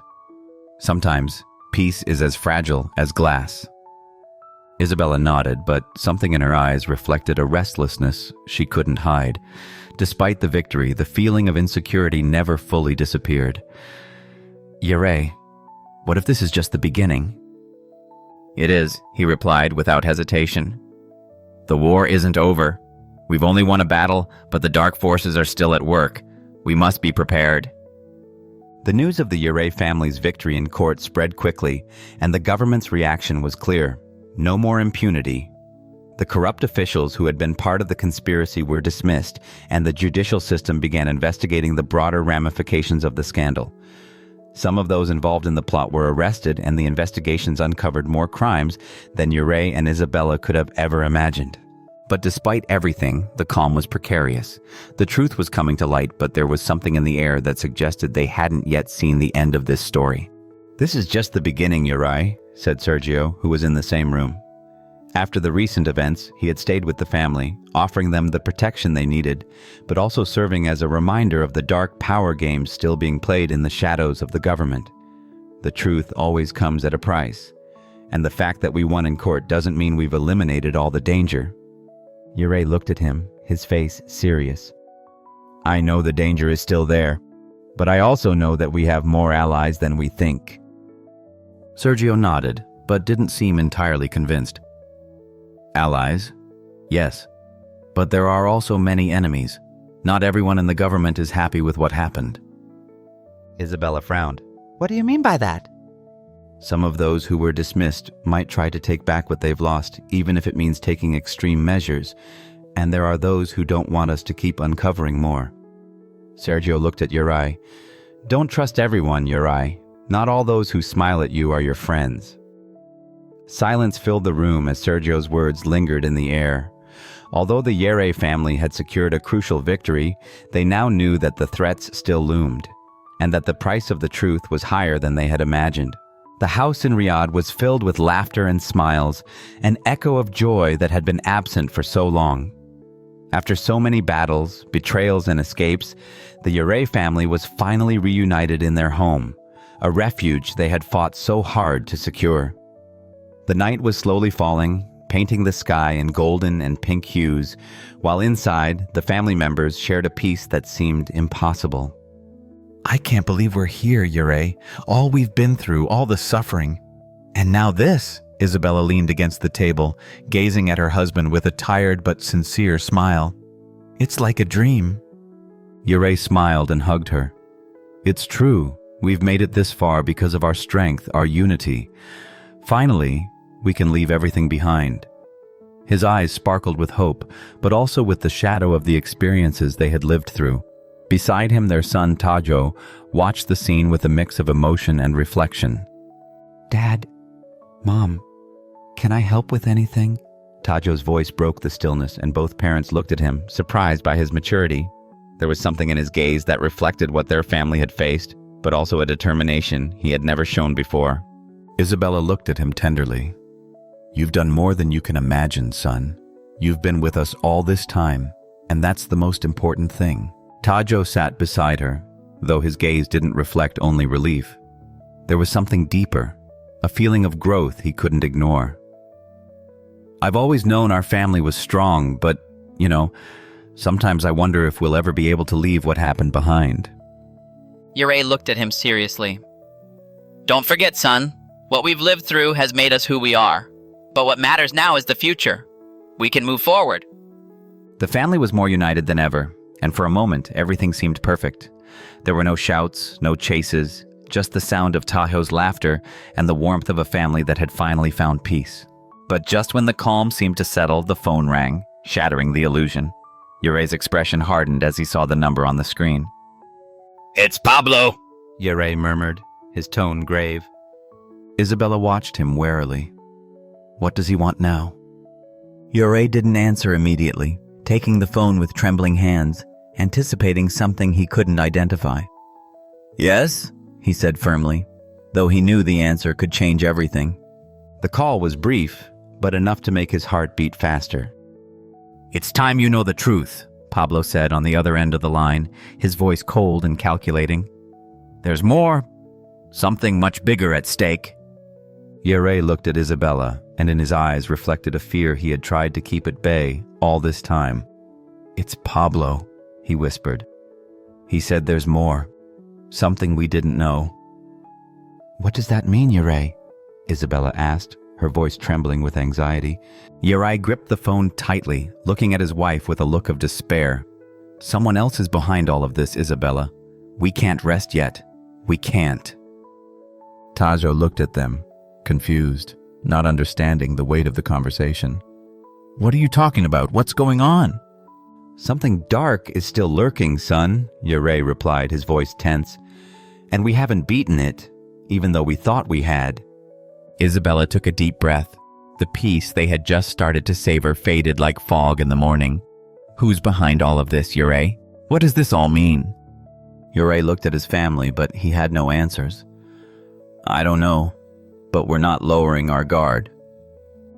Sometimes, peace is as fragile as glass. Isabella nodded, but something in her eyes reflected a restlessness she couldn't hide. Despite the victory, the feeling of insecurity never fully disappeared. Yeray, what if this is just the beginning? It is, he replied without hesitation. The war isn't over. We've only won a battle, but the dark forces are still at work. We must be prepared. The news of the Yeray family's victory in court spread quickly, and the government's reaction was clear. No more impunity. The corrupt officials who had been part of the conspiracy were dismissed, and the judicial system began investigating the broader ramifications of the scandal. Some of those involved in the plot were arrested, and the investigations uncovered more crimes than Yeray and Isabella could have ever imagined. But despite everything, the calm was precarious. The truth was coming to light, but there was something in the air that suggested they hadn't yet seen the end of this story. "This is just the beginning, Yeray," said Sergio, who was in the same room. After the recent events, he had stayed with the family, offering them the protection they needed, but also serving as a reminder of the dark power games still being played in the shadows of the government. The truth always comes at a price, and the fact that we won in court doesn't mean we've eliminated all the danger. Yeray looked at him, his face serious. "I know the danger is still there, but I also know that we have more allies than we think." Sergio nodded, but didn't seem entirely convinced. "Allies? Yes. But there are also many enemies. Not everyone in the government is happy with what happened." Isabella frowned. What do you mean by that? Some of those who were dismissed might try to take back what they've lost, even if it means taking extreme measures, and there are those who don't want us to keep uncovering more. Sergio looked at Yeray. "Don't trust everyone, Yeray. Not all those who smile at you are your friends." Silence filled the room as Sergio's words lingered in the air. Although the Yeray family had secured a crucial victory, they now knew that the threats still loomed, and that the price of the truth was higher than they had imagined. The house in Riyadh was filled with laughter and smiles, an echo of joy that had been absent for so long. After so many battles, betrayals, and escapes, the Yeray family was finally reunited in their home, a refuge they had fought so hard to secure. The night was slowly falling, painting the sky in golden and pink hues, while inside, the family members shared a peace that seemed impossible. "I can't believe we're here, Yeray. All we've been through, all the suffering. And now this." Isabella leaned against the table, gazing at her husband with a tired but sincere smile. "It's like a dream." Yeray smiled and hugged her. "It's true. We've made it this far because of our strength, our unity. Finally, we can leave everything behind." His eyes sparkled with hope, but also with the shadow of the experiences they had lived through. Beside him, their son Tajo watched the scene with a mix of emotion and reflection. "Dad, Mom, can I help with anything?" Tajo's voice broke the stillness, and both parents looked at him, surprised by his maturity. There was something in his gaze that reflected what their family had faced, but also a determination he had never shown before. Isabella looked at him tenderly. "You've done more than you can imagine, son. You've been with us all this time, and that's the most important thing." Tajo sat beside her, though his gaze didn't reflect only relief. There was something deeper, a feeling of growth he couldn't ignore. "I've always known our family was strong, but, sometimes I wonder if we'll ever be able to leave what happened behind." Yeray looked at him seriously. "Don't forget, son. What we've lived through has made us who we are. But what matters now is the future. We can move forward." The family was more united than ever, and for a moment, everything seemed perfect. There were no shouts, no chases, just the sound of Tajo's laughter and the warmth of a family that had finally found peace. But just when the calm seemed to settle, the phone rang, shattering the illusion. Yeray's expression hardened as he saw the number on the screen. It's Pablo. Yeray murmured, his tone grave. Isabella watched him warily. What does he want now? Yeray didn't answer immediately, taking the phone with trembling hands, anticipating something he couldn't identify. Yes, he said firmly, though he knew the answer could change everything. The call was brief, but enough to make his heart beat faster. It's time you know the truth, Pablo said on the other end of the line, his voice cold and calculating. There's more. Something much bigger at stake. Yeray looked at Isabella, and in his eyes reflected a fear he had tried to keep at bay all this time. It's Pablo, he whispered. He said there's more. Something we didn't know. What does that mean, Yeray? Isabella asked, her voice trembling with anxiety. Yeray gripped the phone tightly, looking at his wife with a look of despair. Someone else is behind all of this, Isabella. We can't rest yet. We can't. Tajo looked at them, confused, not understanding the weight of the conversation. What are you talking about? What's going on? Something dark is still lurking, son, Yeray replied, his voice tense. And we haven't beaten it, even though we thought we had. Isabella took a deep breath. The peace they had just started to savor faded like fog in the morning. Who's behind all of this, Yeray? What does this all mean? Yeray looked at his family, but he had no answers. I don't know, but we're not lowering our guard.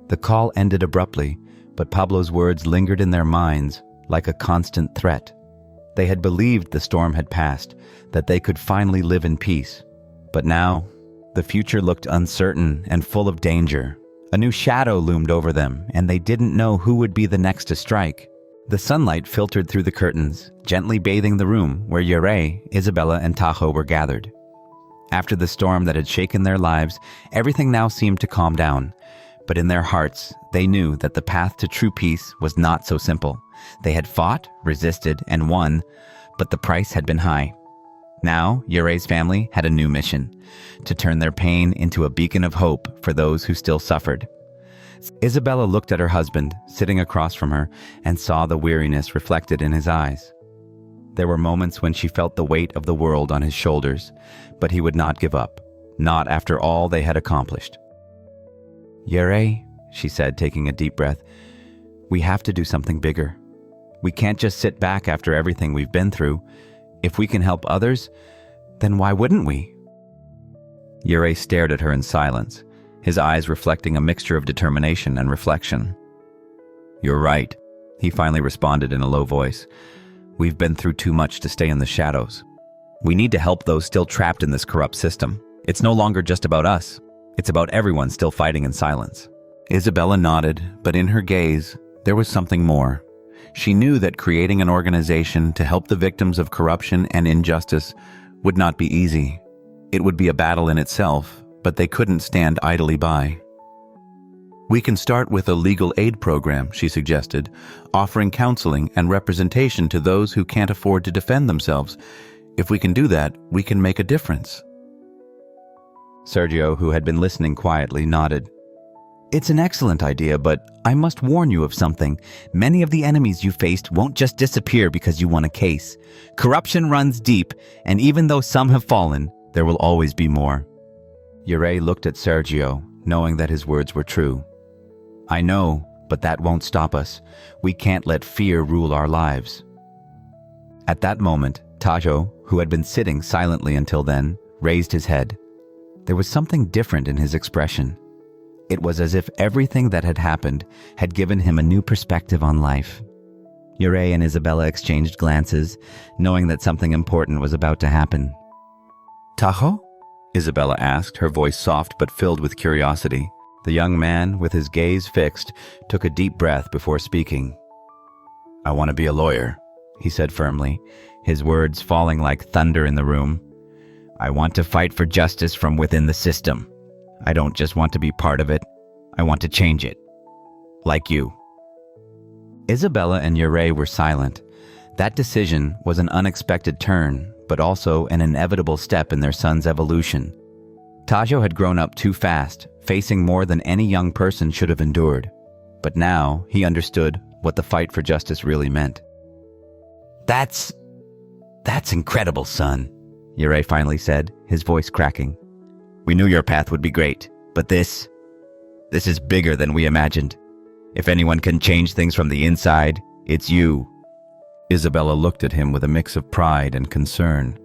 The call ended abruptly, but Pablo's words lingered in their minds like a constant threat. They had believed the storm had passed, that they could finally live in peace. But now, the future looked uncertain and full of danger. A new shadow loomed over them, and they didn't know who would be the next to strike. The sunlight filtered through the curtains, gently bathing the room where Yeray, Isabella, and Tajo were gathered. After the storm that had shaken their lives, everything now seemed to calm down. But in their hearts, they knew that the path to true peace was not so simple. They had fought, resisted, and won, but the price had been high. Now, Yeray's family had a new mission, to turn their pain into a beacon of hope for those who still suffered. Isabella looked at her husband, sitting across from her, and saw the weariness reflected in his eyes. There were moments when she felt the weight of the world on his shoulders, but he would not give up, not after all they had accomplished. Yeray, she said, taking a deep breath, we have to do something bigger. We can't just sit back after everything we've been through. If we can help others, then why wouldn't we? Yeray stared at her in silence, his eyes reflecting a mixture of determination and reflection. You're right, he finally responded in a low voice. We've been through too much to stay in the shadows. We need to help those still trapped in this corrupt system. It's no longer just about us. It's about everyone still fighting in silence. Isabella nodded, but in her gaze, there was something more. She knew that creating an organization to help the victims of corruption and injustice would not be easy. It would be a battle in itself, but they couldn't stand idly by. We can start with a legal aid program, she suggested, offering counseling and representation to those who can't afford to defend themselves. If we can do that, we can make a difference. Sergio, who had been listening quietly, nodded. It's an excellent idea, but I must warn you of something. Many of the enemies you faced won't just disappear because you won a case. Corruption runs deep, and even though some have fallen, there will always be more. Yeray looked at Sergio, knowing that his words were true. I know, but that won't stop us. We can't let fear rule our lives. At that moment, Tajo, who had been sitting silently until then, raised his head. There was something different in his expression. It was as if everything that had happened had given him a new perspective on life. Yeray and Isabella exchanged glances, knowing that something important was about to happen. Tajo? Isabella asked, her voice soft but filled with curiosity. The young man, with his gaze fixed, took a deep breath before speaking. I want to be a lawyer, he said firmly, his words falling like thunder in the room. I want to fight for justice from within the system. I don't just want to be part of it. I want to change it. Like you. Isabella and Yeray were silent. That decision was an unexpected turn, but also an inevitable step in their son's evolution. Tajo had grown up too fast, facing more than any young person should have endured. But now he understood what the fight for justice really meant. That's incredible, son, Yeray finally said, his voice cracking. We knew your path would be great, but this is bigger than we imagined. If anyone can change things from the inside, it's you. Isabella looked at him with a mix of pride and concern.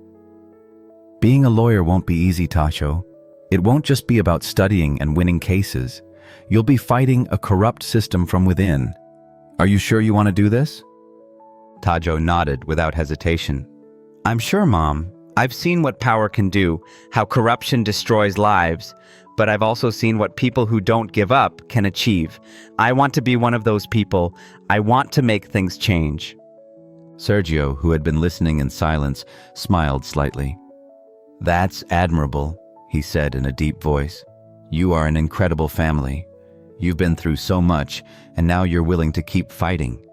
Being a lawyer won't be easy, Tasho. It won't just be about studying and winning cases. You'll be fighting a corrupt system from within. Are you sure you want to do this? Tajo nodded without hesitation. I'm sure, Mom. I've seen what power can do, how corruption destroys lives, but I've also seen what people who don't give up can achieve. I want to be one of those people. I want to make things change. Sergio, who had been listening in silence, smiled slightly. That's admirable, he said in a deep voice. You are an incredible family. You've been through so much, and now you're willing to keep fighting.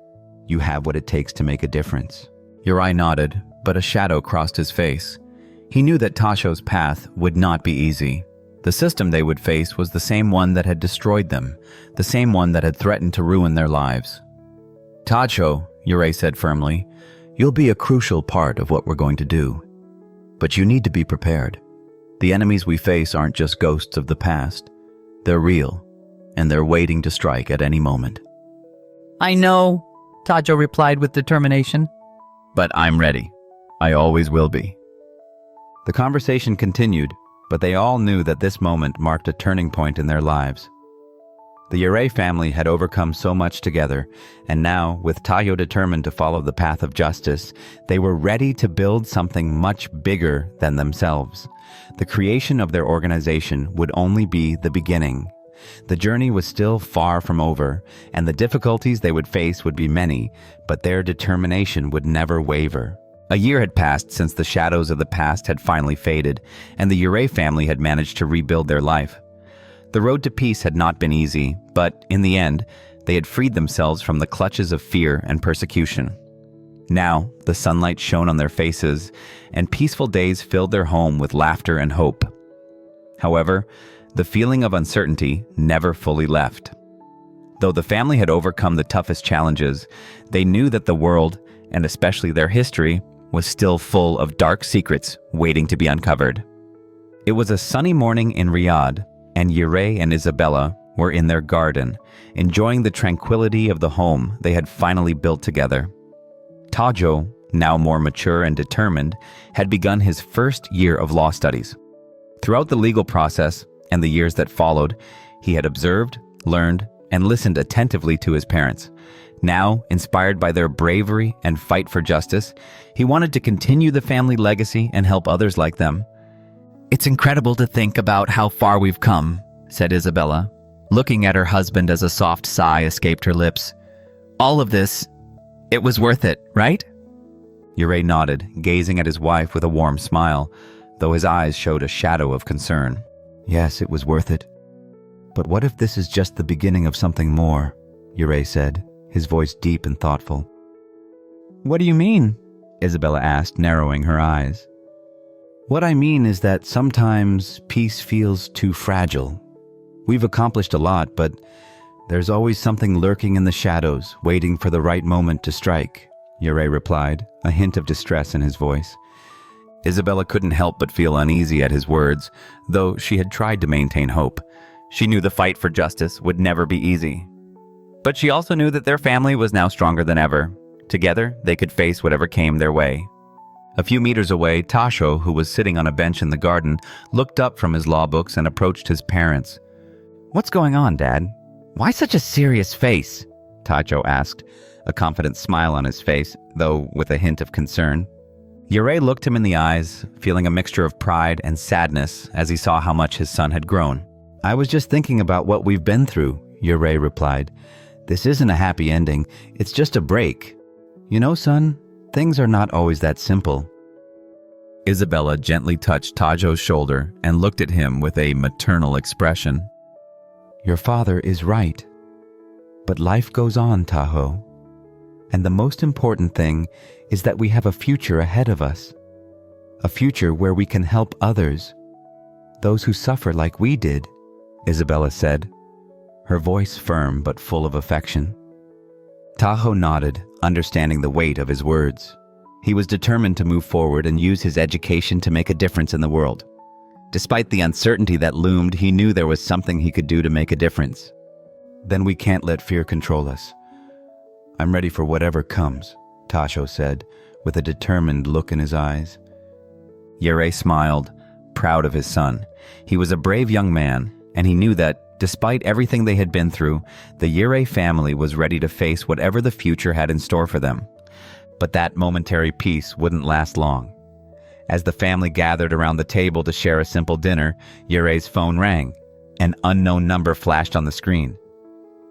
You have what it takes to make a difference. Yeray nodded, but a shadow crossed his face. He knew that Tasho's path would not be easy. The system they would face was the same one that had destroyed them, the same one that had threatened to ruin their lives. Tasho, Yeray said firmly, you'll be a crucial part of what we're going to do. But you need to be prepared. The enemies we face aren't just ghosts of the past. They're real, and they're waiting to strike at any moment. I know, Tajo replied with determination. But I'm ready. I always will be. The conversation continued, but they all knew that this moment marked a turning point in their lives. The Yeray family had overcome so much together, and now, with Tayo determined to follow the path of justice, they were ready to build something much bigger than themselves. The creation of their organization would only be the beginning. The journey was still far from over, and the difficulties they would face would be many, but their determination would never waver. A year had passed since the shadows of the past had finally faded, and the Yeray family had managed to rebuild their life. The road to peace had not been easy, but in the end, they had freed themselves from the clutches of fear and persecution. Now, the sunlight shone on their faces, and peaceful days filled their home with laughter and hope. However, the feeling of uncertainty never fully left. Though the family had overcome the toughest challenges, they knew that the world, and especially their history, was still full of dark secrets waiting to be uncovered. It was a sunny morning in Riyadh, and Yeray and Isabella were in their garden, enjoying the tranquility of the home they had finally built together. Tajo, now more mature and determined, had begun his first year of law studies. Throughout the legal process and the years that followed, he had observed, learned, and listened attentively to his parents. Now, inspired by their bravery and fight for justice, he wanted to continue the family legacy and help others like them. It's incredible to think about how far we've come, said Isabella, looking at her husband as a soft sigh escaped her lips. All of this, it was worth it, right? Yeray nodded, gazing at his wife with a warm smile, though his eyes showed a shadow of concern. Yes, it was worth it. But what if this is just the beginning of something more? Yeray said, his voice deep and thoughtful. What do you mean? Isabella asked, narrowing her eyes. What I mean is that sometimes peace feels too fragile. We've accomplished a lot, but there's always something lurking in the shadows, waiting for the right moment to strike, Yeray replied, a hint of distress in his voice. Isabella couldn't help but feel uneasy at his words, though she had tried to maintain hope. She knew the fight for justice would never be easy. But she also knew that their family was now stronger than ever. Together, they could face whatever came their way. A few meters away, Tasho, who was sitting on a bench in the garden, looked up from his law books and approached his parents. What's going on, Dad? Why such a serious face? Tacho asked, a confident smile on his face, though with a hint of concern. Yeray looked him in the eyes, feeling a mixture of pride and sadness as he saw how much his son had grown. I was just thinking about what we've been through, Yeray replied. This isn't a happy ending, it's just a break. You know, son, things are not always that simple. Isabella gently touched Tajo's shoulder and looked at him with a maternal expression. Your father is right. But life goes on, Tajo. And the most important thing is that we have a future ahead of us. A future where we can help others. Those who suffer like we did, Isabella said, her voice firm but full of affection. Tajo nodded, understanding the weight of his words. He was determined to move forward and use his education to make a difference in the world. Despite the uncertainty that loomed, he knew there was something he could do to make a difference. Then we can't let fear control us. I'm ready for whatever comes, Tasho said, with a determined look in his eyes. Yeray smiled, proud of his son. He was a brave young man, and he knew that, despite everything they had been through, the Yeray family was ready to face whatever the future had in store for them. But that momentary peace wouldn't last long. As the family gathered around the table to share a simple dinner, Yeray's phone rang. An unknown number flashed on the screen.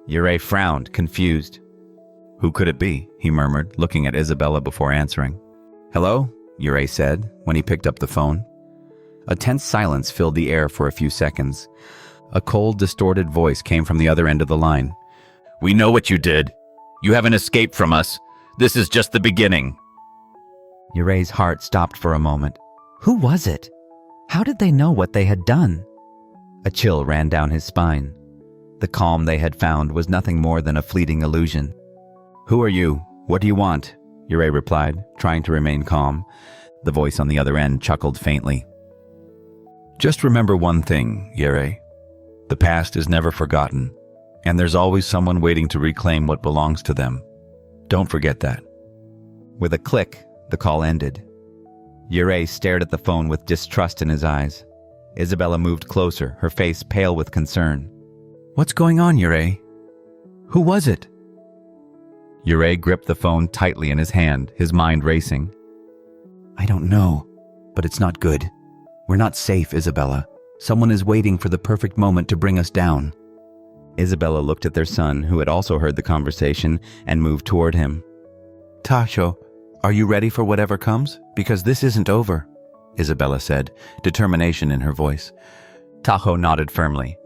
Yeray frowned, confused. Who could it be? He murmured, looking at Isabella before answering. Hello? Yeray said, when he picked up the phone. A tense silence filled the air for a few seconds. A cold, distorted voice came from the other end of the line. We know what you did. You haven't escaped from us. This is just the beginning. Yeray's heart stopped for a moment. Who was it? How did they know what they had done? A chill ran down his spine. The calm they had found was nothing more than a fleeting illusion. Who are you? What do you want? Yeray replied, trying to remain calm. The voice on the other end chuckled faintly. Just remember one thing, Yeray. The past is never forgotten, and there's always someone waiting to reclaim what belongs to them. Don't forget that. With a click, the call ended. Yeray stared at the phone with distrust in his eyes. Isabella moved closer, her face pale with concern. What's going on, Yeray? Who was it? Yeray gripped the phone tightly in his hand, his mind racing. I don't know, but it's not good. We're not safe, Isabella. Someone is waiting for the perfect moment to bring us down. Isabella looked at their son, who had also heard the conversation, and moved toward him. Tasho, are you ready for whatever comes? Because this isn't over, Isabella said, determination in her voice. Tahoe nodded firmly.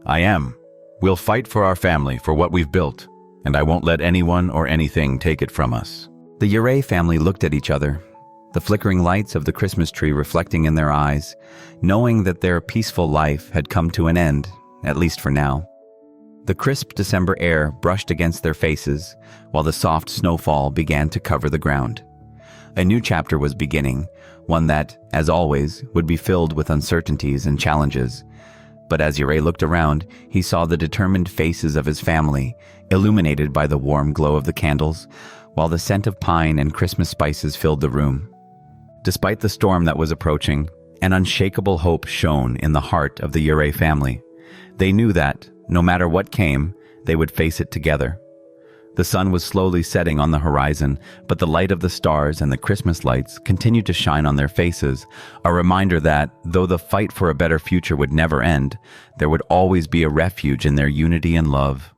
I am. We'll fight for our family, for what we've built, and I won't let anyone or anything take it from us. The Yeray family looked at each other, the flickering lights of the Christmas tree reflecting in their eyes, knowing that their peaceful life had come to an end, at least for now. The crisp December air brushed against their faces, while the soft snowfall began to cover the ground. A new chapter was beginning, one that, as always, would be filled with uncertainties and challenges. But as Yeray looked around, he saw the determined faces of his family, illuminated by the warm glow of the candles, while the scent of pine and Christmas spices filled the room. Despite the storm that was approaching, an unshakable hope shone in the heart of the Yeray family. They knew that, no matter what came, they would face it together. The sun was slowly setting on the horizon, but the light of the stars and the Christmas lights continued to shine on their faces, a reminder that, though the fight for a better future would never end, there would always be a refuge in their unity and love.